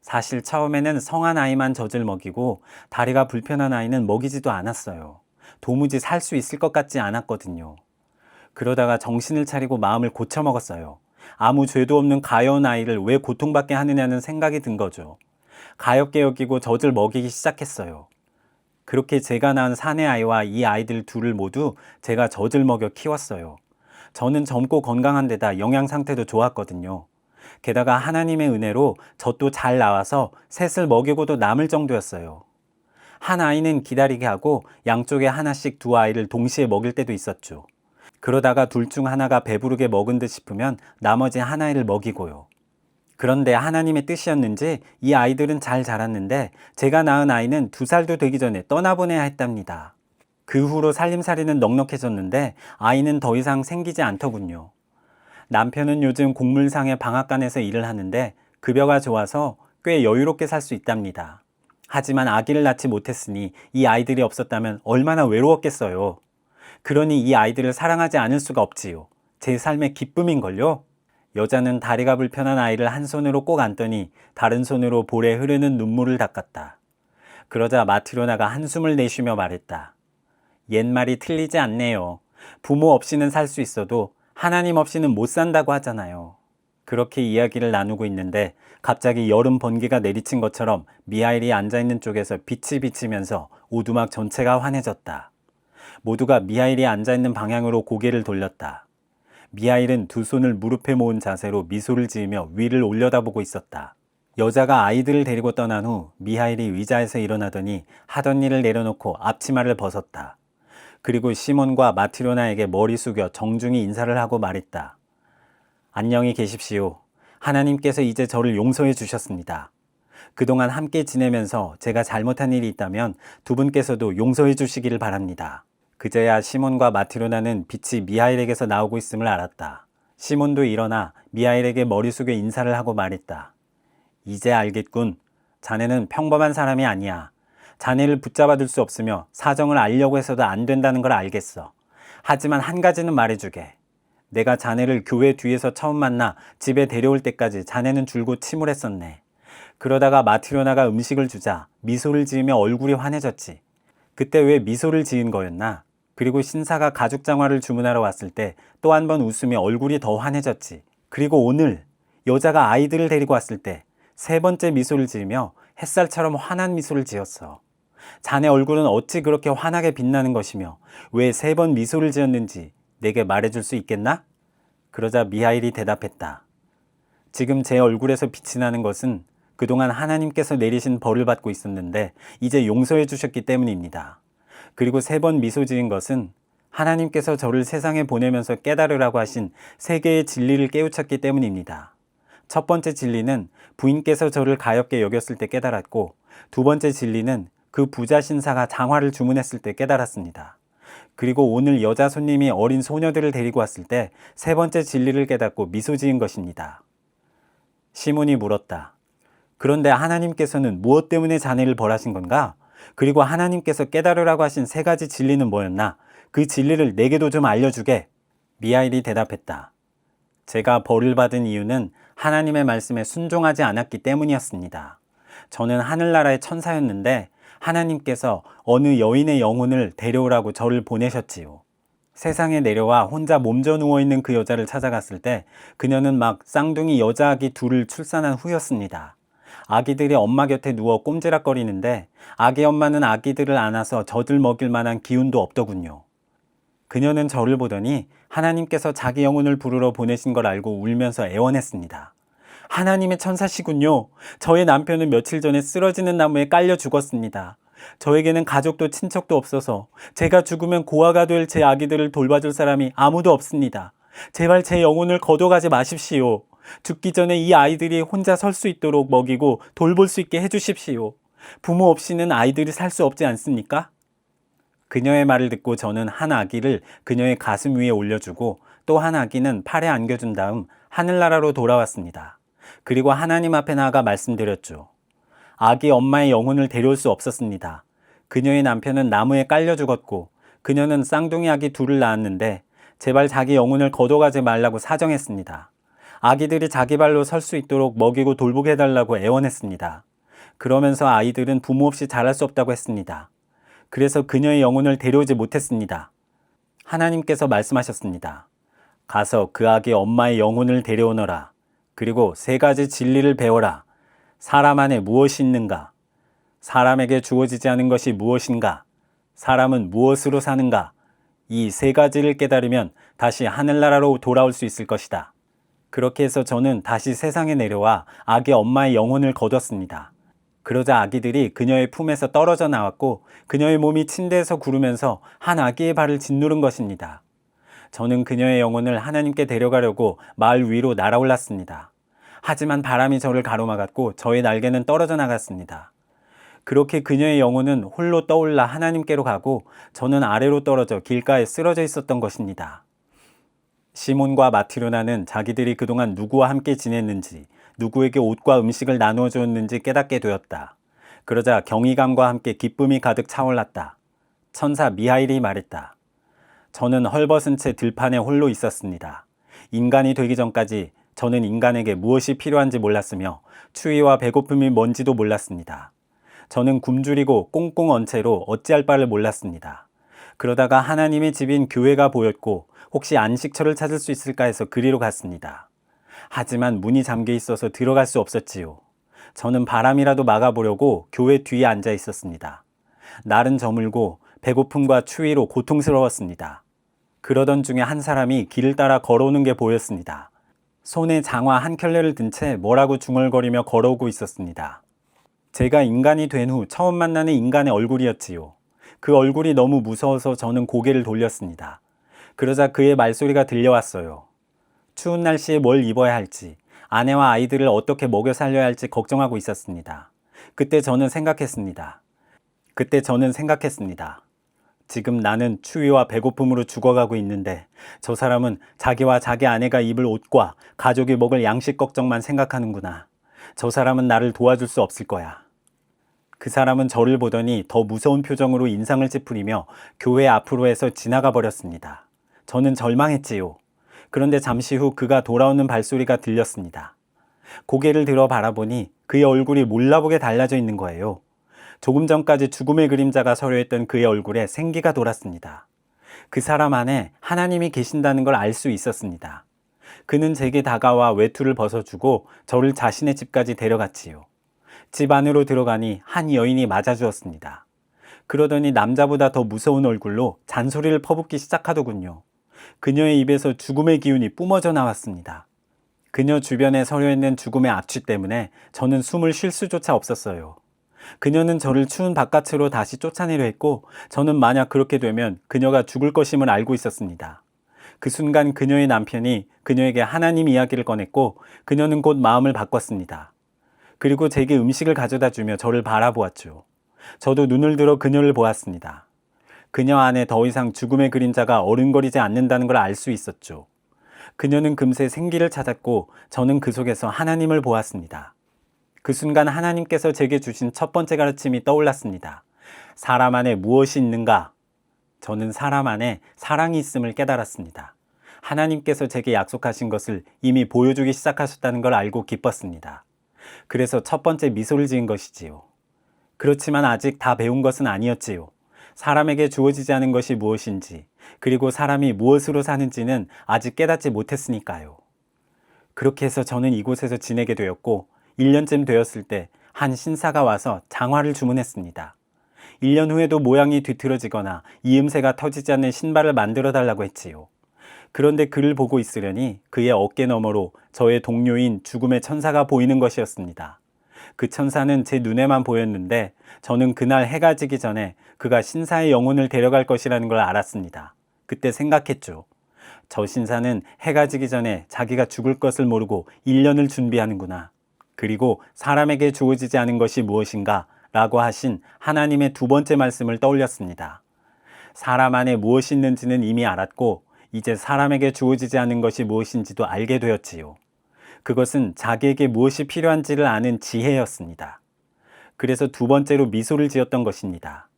사실 처음에는 성한 아이만 젖을 먹이고 다리가 불편한 아이는 먹이지도 않았어요. 도무지 살 수 있을 것 같지 않았거든요. 그러다가 정신을 차리고 마음을 고쳐먹었어요. 아무 죄도 없는 가여운 아이를 왜 고통받게 하느냐는 생각이 든 거죠. 가엽게 여기고 젖을 먹이기 시작했어요. 그렇게 제가 낳은 사내 아이와 이 아이들 둘을 모두 제가 젖을 먹여 키웠어요. 저는 젊고 건강한 데다 영양 상태도 좋았거든요. 게다가 하나님의 은혜로 젖도 잘 나와서 셋을 먹이고도 남을 정도였어요. 한 아이는 기다리게 하고 양쪽에 하나씩 두 아이를 동시에 먹일 때도 있었죠. 그러다가 둘 중 하나가 배부르게 먹은 듯 싶으면 나머지 한 아이를 먹이고요. 그런데 하나님의 뜻이었는지 이 아이들은 잘 자랐는데 제가 낳은 아이는 2살도 되기 전에 떠나보내야 했답니다. 그 후로 살림살이는 넉넉해졌는데 아이는 더 이상 생기지 않더군요. 남편은 요즘 곡물상의 방앗간에서 일을 하는데 급여가 좋아서 꽤 여유롭게 살 수 있답니다. 하지만 아기를 낳지 못했으니 이 아이들이 없었다면 얼마나 외로웠겠어요. 그러니 이 아이들을 사랑하지 않을 수가 없지요. 제 삶의 기쁨인걸요. 여자는 다리가 불편한 아이를 한 손으로 꼭 안더니 다른 손으로 볼에 흐르는 눈물을 닦았다. 그러자 마트로나가 한숨을 내쉬며 말했다. 옛말이 틀리지 않네요. 부모 없이는 살 수 있어도 하나님 없이는 못 산다고 하잖아요. 그렇게 이야기를 나누고 있는데 갑자기 여름 번개가 내리친 것처럼 미하일이 앉아있는 쪽에서 빛이 비치면서 오두막 전체가 환해졌다. 모두가 미하일이 앉아있는 방향으로 고개를 돌렸다. 미하일은 두 손을 무릎에 모은 자세로 미소를 지으며 위를 올려다보고 있었다. 여자가 아이들을 데리고 떠난 후 미하일이 의자에서 일어나더니 하던 일을 내려놓고 앞치마를 벗었다. 그리고 시몬과 마트로나에게 머리 숙여 정중히 인사를 하고 말했다. 안녕히 계십시오. 하나님께서 이제 저를 용서해 주셨습니다. 그동안 함께 지내면서 제가 잘못한 일이 있다면 두 분께서도 용서해 주시기를 바랍니다. 그제야 시몬과 마트로나는 빛이 미하일에게서 나오고 있음을 알았다. 시몬도 일어나 미하일에게 머리 숙여 인사를 하고 말했다. 이제 알겠군. 자네는 평범한 사람이 아니야. 자네를 붙잡아둘 수 없으며 사정을 알려고 해서도 안 된다는 걸 알겠어. 하지만 한 가지는 말해주게. 내가 자네를 교회 뒤에서 처음 만나 집에 데려올 때까지 자네는 줄곧 침울했었네. 그러다가 마트로나가 음식을 주자 미소를 지으며 얼굴이 환해졌지. 그때 왜 미소를 지은 거였나? 그리고 신사가 가죽 장화를 주문하러 왔을 때 또 한 번 웃으며 얼굴이 더 환해졌지. 그리고 오늘 여자가 아이들을 데리고 왔을 때 3번째 미소를 지으며 햇살처럼 환한 미소를 지었어. 자네 얼굴은 어찌 그렇게 환하게 빛나는 것이며 왜 3번 미소를 지었는지 내게 말해줄 수 있겠나? 그러자 미하일이 대답했다. 지금 제 얼굴에서 빛이 나는 것은 그동안 하나님께서 내리신 벌을 받고 있었는데 이제 용서해 주셨기 때문입니다. 그리고 3번 미소 지은 것은 하나님께서 저를 세상에 보내면서 깨달으라고 하신 3개의 진리를 깨우쳤기 때문입니다. 첫 번째 진리는 부인께서 저를 가엾게 여겼을 때 깨달았고, 두 번째 진리는 그 부자 신사가 장화를 주문했을 때 깨달았습니다. 그리고 오늘 여자 손님이 어린 소녀들을 데리고 왔을 때 3번째 진리를 깨닫고 미소 지은 것입니다. 시몬이 물었다. 그런데 하나님께서는 무엇 때문에 자네를 벌하신 건가? 그리고 하나님께서 깨달으라고 하신 3가지 진리는 뭐였나? 그 진리를 내게도 좀 알려주게. 미하일이 대답했다. 제가 벌을 받은 이유는 하나님의 말씀에 순종하지 않았기 때문이었습니다. 저는 하늘나라의 천사였는데 하나님께서 어느 여인의 영혼을 데려오라고 저를 보내셨지요. 세상에 내려와 혼자 몸져 누워있는 그 여자를 찾아갔을 때 그녀는 막 쌍둥이 여자 아기 둘을 출산한 후였습니다. 아기들이 엄마 곁에 누워 꼼지락거리는데 아기 엄마는 아기들을 안아서 젖을 먹일 만한 기운도 없더군요. 그녀는 저를 보더니 하나님께서 자기 영혼을 부르러 보내신 걸 알고 울면서 애원했습니다. 하나님의 천사시군요. 저의 남편은 며칠 전에 쓰러지는 나무에 깔려 죽었습니다. 저에게는 가족도 친척도 없어서 제가 죽으면 고아가 될 제 아기들을 돌봐줄 사람이 아무도 없습니다. 제발 제 영혼을 거둬가지 마십시오. 죽기 전에 이 아이들이 혼자 설 수 있도록 먹이고 돌볼 수 있게 해주십시오. 부모 없이는 아이들이 살 수 없지 않습니까? 그녀의 말을 듣고 저는 한 아기를 그녀의 가슴 위에 올려주고 또 한 아기는 팔에 안겨준 다음 하늘나라로 돌아왔습니다. 그리고 하나님 앞에 나아가 말씀드렸죠. 아기 엄마의 영혼을 데려올 수 없었습니다. 그녀의 남편은 나무에 깔려 죽었고 그녀는 쌍둥이 아기 둘을 낳았는데 제발 자기 영혼을 거둬가지 말라고 사정했습니다. 아기들이 자기 발로 설 수 있도록 먹이고 돌보게 해달라고 애원했습니다. 그러면서 아이들은 부모 없이 자랄 수 없다고 했습니다. 그래서 그녀의 영혼을 데려오지 못했습니다. 하나님께서 말씀하셨습니다. 가서 그 아기 엄마의 영혼을 데려오너라. 그리고 3가지 진리를 배워라. 사람 안에 무엇이 있는가? 사람에게 주어지지 않은 것이 무엇인가? 사람은 무엇으로 사는가? 이 3가지를 깨달으면 다시 하늘나라로 돌아올 수 있을 것이다. 그렇게 해서 저는 다시 세상에 내려와 아기 엄마의 영혼을 거뒀습니다. 그러자 아기들이 그녀의 품에서 떨어져 나왔고 그녀의 몸이 침대에서 구르면서 한 아기의 발을 짓누른 것입니다. 저는 그녀의 영혼을 하나님께 데려가려고 마을 위로 날아올랐습니다. 하지만 바람이 저를 가로막았고 저의 날개는 떨어져 나갔습니다. 그렇게 그녀의 영혼은 홀로 떠올라 하나님께로 가고 저는 아래로 떨어져 길가에 쓰러져 있었던 것입니다. 시몬과 마티로나는 자기들이 그동안 누구와 함께 지냈는지, 누구에게 옷과 음식을 나누어 주었는지 깨닫게 되었다. 그러자 경이감과 함께 기쁨이 가득 차올랐다. 천사 미하일이 말했다. 저는 헐벗은 채 들판에 홀로 있었습니다. 인간이 되기 전까지 저는 인간에게 무엇이 필요한지 몰랐으며 추위와 배고픔이 뭔지도 몰랐습니다. 저는 굶주리고 꽁꽁 언 채로 어찌할 바를 몰랐습니다. 그러다가 하나님의 집인 교회가 보였고 혹시 안식처를 찾을 수 있을까 해서 그리로 갔습니다. 하지만 문이 잠겨 있어서 들어갈 수 없었지요. 저는 바람이라도 막아보려고 교회 뒤에 앉아 있었습니다. 날은 저물고 배고픔과 추위로 고통스러웠습니다. 그러던 중에 한 사람이 길을 따라 걸어오는 게 보였습니다. 손에 장화 한 켤레를 든 채 뭐라고 중얼거리며 걸어오고 있었습니다. 제가 인간이 된 후 처음 만나는 인간의 얼굴이었지요. 그 얼굴이 너무 무서워서 저는 고개를 돌렸습니다. 그러자 그의 말소리가 들려왔어요. 추운 날씨에 뭘 입어야 할지, 아내와 아이들을 어떻게 먹여 살려야 할지 걱정하고 있었습니다. 그때 저는 생각했습니다. 지금 나는 추위와 배고픔으로 죽어가고 있는데 저 사람은 자기와 자기 아내가 입을 옷과 가족이 먹을 양식 걱정만 생각하는구나. 저 사람은 나를 도와줄 수 없을 거야. 그 사람은 저를 보더니 더 무서운 표정으로 인상을 찌푸리며 교회 앞으로 해서 지나가 버렸습니다. 저는 절망했지요. 그런데 잠시 후 그가 돌아오는 발소리가 들렸습니다. 고개를 들어 바라보니 그의 얼굴이 몰라보게 달라져 있는 거예요. 조금 전까지 죽음의 그림자가 서려했던 그의 얼굴에 생기가 돌았습니다. 그 사람 안에 하나님이 계신다는 걸 알 수 있었습니다. 그는 제게 다가와 외투를 벗어주고 저를 자신의 집까지 데려갔지요. 집 안으로 들어가니 한 여인이 맞아주었습니다. 그러더니 남자보다 더 무서운 얼굴로 잔소리를 퍼붓기 시작하더군요. 그녀의 입에서 죽음의 기운이 뿜어져 나왔습니다. 그녀 주변에 서려있는 죽음의 악취 때문에 저는 숨을 쉴 수조차 없었어요. 그녀는 저를 추운 바깥으로 다시 쫓아내려 했고 저는 만약 그렇게 되면 그녀가 죽을 것임을 알고 있었습니다. 그 순간 그녀의 남편이 그녀에게 하나님 이야기를 꺼냈고 그녀는 곧 마음을 바꿨습니다. 그리고 제게 음식을 가져다 주며 저를 바라보았죠. 저도 눈을 들어 그녀를 보았습니다. 그녀 안에 더 이상 죽음의 그림자가 어른거리지 않는다는 걸 알 수 있었죠. 그녀는 금세 생기를 찾았고 저는 그 속에서 하나님을 보았습니다. 그 순간 하나님께서 제게 주신 첫 번째 가르침이 떠올랐습니다. 사람 안에 무엇이 있는가? 저는 사람 안에 사랑이 있음을 깨달았습니다. 하나님께서 제게 약속하신 것을 이미 보여주기 시작하셨다는 걸 알고 기뻤습니다. 그래서 첫 번째 미소를 지은 것이지요. 그렇지만 아직 다 배운 것은 아니었지요. 사람에게 주어지지 않은 것이 무엇인지, 그리고 사람이 무엇으로 사는지는 아직 깨닫지 못했으니까요. 그렇게 해서 저는 이곳에서 지내게 되었고 1년쯤 되었을 때 한 신사가 와서 장화를 주문했습니다. 1년 후에도 모양이 뒤틀어지거나 이음새가 터지지 않는 신발을 만들어 달라고 했지요. 그런데 그를 보고 있으려니 그의 어깨 너머로 저의 동료인 죽음의 천사가 보이는 것이었습니다. 그 천사는 제 눈에만 보였는데 저는 그날 해가 지기 전에 그가 신사의 영혼을 데려갈 것이라는 걸 알았습니다. 그때 생각했죠. 저 신사는 해가 지기 전에 자기가 죽을 것을 모르고 1년을 준비하는구나. 그리고 사람에게 주어지지 않은 것이 무엇인가 라고 하신 하나님의 두 번째 말씀을 떠올렸습니다. 사람 안에 무엇이 있는지는 이미 알았고 이제 사람에게 주어지지 않은 것이 무엇인지도 알게 되었지요. 그것은 자기에게 무엇이 필요한지를 아는 지혜였습니다. 그래서 두 번째로 미소를 지었던 것입니다.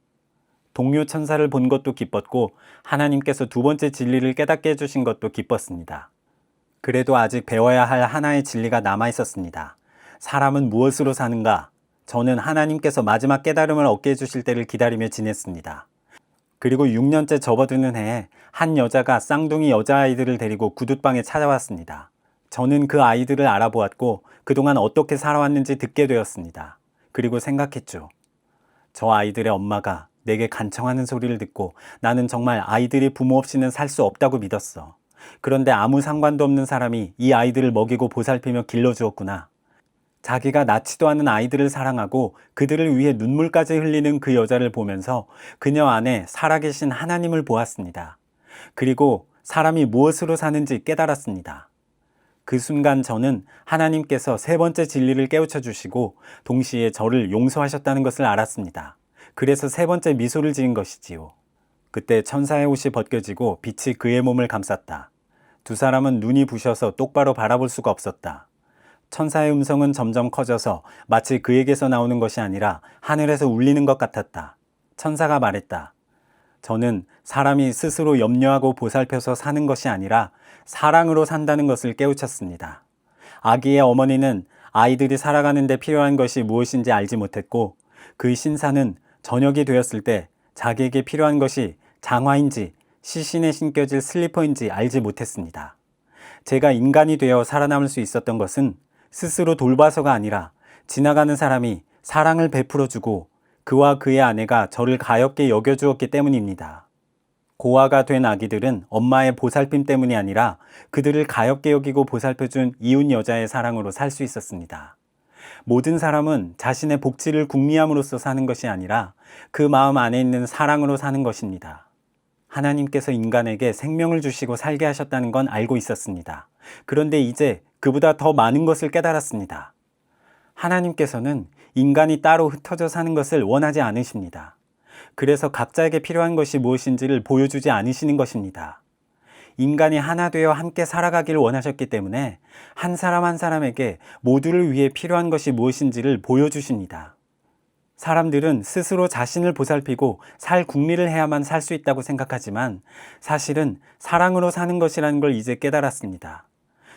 동료 천사를 본 것도 기뻤고 하나님께서 두 번째 진리를 깨닫게 해주신 것도 기뻤습니다. 그래도 아직 배워야 할 하나의 진리가 남아 있었습니다. 사람은 무엇으로 사는가? 저는 하나님께서 마지막 깨달음을 얻게 해주실 때를 기다리며 지냈습니다. 그리고 6년째 접어드는 해에 한 여자가 쌍둥이 여자아이들을 데리고 구둣방에 찾아왔습니다. 저는 그 아이들을 알아보았고 그동안 어떻게 살아왔는지 듣게 되었습니다. 그리고 생각했죠. 저 아이들의 엄마가 내게 간청하는 소리를 듣고 나는 정말 아이들이 부모 없이는 살 수 없다고 믿었어. 그런데 아무 상관도 없는 사람이 이 아이들을 먹이고 보살피며 길러주었구나. 자기가 낳지도 않은 아이들을 사랑하고 그들을 위해 눈물까지 흘리는 그 여자를 보면서 그녀 안에 살아계신 하나님을 보았습니다. 그리고 사람이 무엇으로 사는지 깨달았습니다. 그 순간 저는 하나님께서 세 번째 진리를 깨우쳐 주시고 동시에 저를 용서하셨다는 것을 알았습니다. 그래서 세 번째 미소를 지은 것이지요. 그때 천사의 옷이 벗겨지고 빛이 그의 몸을 감쌌다. 두 사람은 눈이 부셔서 똑바로 바라볼 수가 없었다. 천사의 음성은 점점 커져서 마치 그에게서 나오는 것이 아니라 하늘에서 울리는 것 같았다. 천사가 말했다. 저는 사람이 스스로 염려하고 보살펴서 사는 것이 아니라 사랑으로 산다는 것을 깨우쳤습니다. 아기의 어머니는 아이들이 살아가는 데 필요한 것이 무엇인지 알지 못했고 그 신사는 저녁이 되었을 때 자기에게 필요한 것이 장화인지 시신에 신겨질 슬리퍼인지 알지 못했습니다. 제가 인간이 되어 살아남을 수 있었던 것은 스스로 돌봐서가 아니라 지나가는 사람이 사랑을 베풀어주고 그와 그의 아내가 저를 가엾게 여겨주었기 때문입니다. 고아가 된 아기들은 엄마의 보살핌 때문이 아니라 그들을 가엾게 여기고 보살펴준 이웃 여자의 사랑으로 살 수 있었습니다. 모든 사람은 자신의 복지를 궁리함으로써 사는 것이 아니라 그 마음 안에 있는 사랑으로 사는 것입니다. 하나님께서 인간에게 생명을 주시고 살게 하셨다는 건 알고 있었습니다. 그런데 이제 그보다 더 많은 것을 깨달았습니다. 하나님께서는 인간이 따로 흩어져 사는 것을 원하지 않으십니다. 그래서 각자에게 필요한 것이 무엇인지를 보여주지 않으시는 것입니다. 인간이 하나 되어 함께 살아가기를 원하셨기 때문에 한 사람 한 사람에게 모두를 위해 필요한 것이 무엇인지를 보여주십니다. 사람들은 스스로 자신을 보살피고 살 궁리를 해야만 살 수 있다고 생각하지만 사실은 사랑으로 사는 것이라는 걸 이제 깨달았습니다.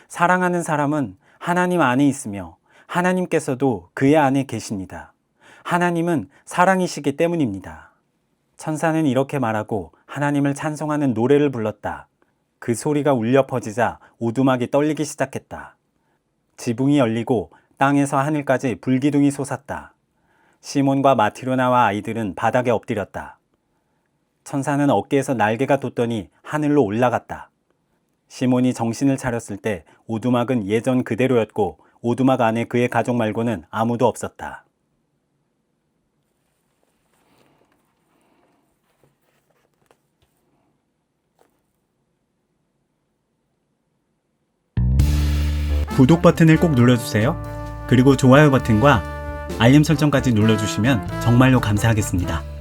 사랑하는 사람은 하나님 안에 있으며 하나님께서도 그의 안에 계십니다. 하나님은 사랑이시기 때문입니다. 천사는 이렇게 말하고 하나님을 찬송하는 노래를 불렀다. 그 소리가 울려 퍼지자 오두막이 떨리기 시작했다. 지붕이 열리고 땅에서 하늘까지 불기둥이 솟았다. 시몬과 마티로나와 아이들은 바닥에 엎드렸다. 천사는 어깨에서 날개가 돋더니 하늘로 올라갔다. 시몬이 정신을 차렸을 때 오두막은 예전 그대로였고 오두막 안에 그의 가족 말고는 아무도 없었다. 구독 버튼을 꼭 눌러주세요. 그리고 좋아요 버튼과 알림 설정까지 눌러주시면 정말로 감사하겠습니다.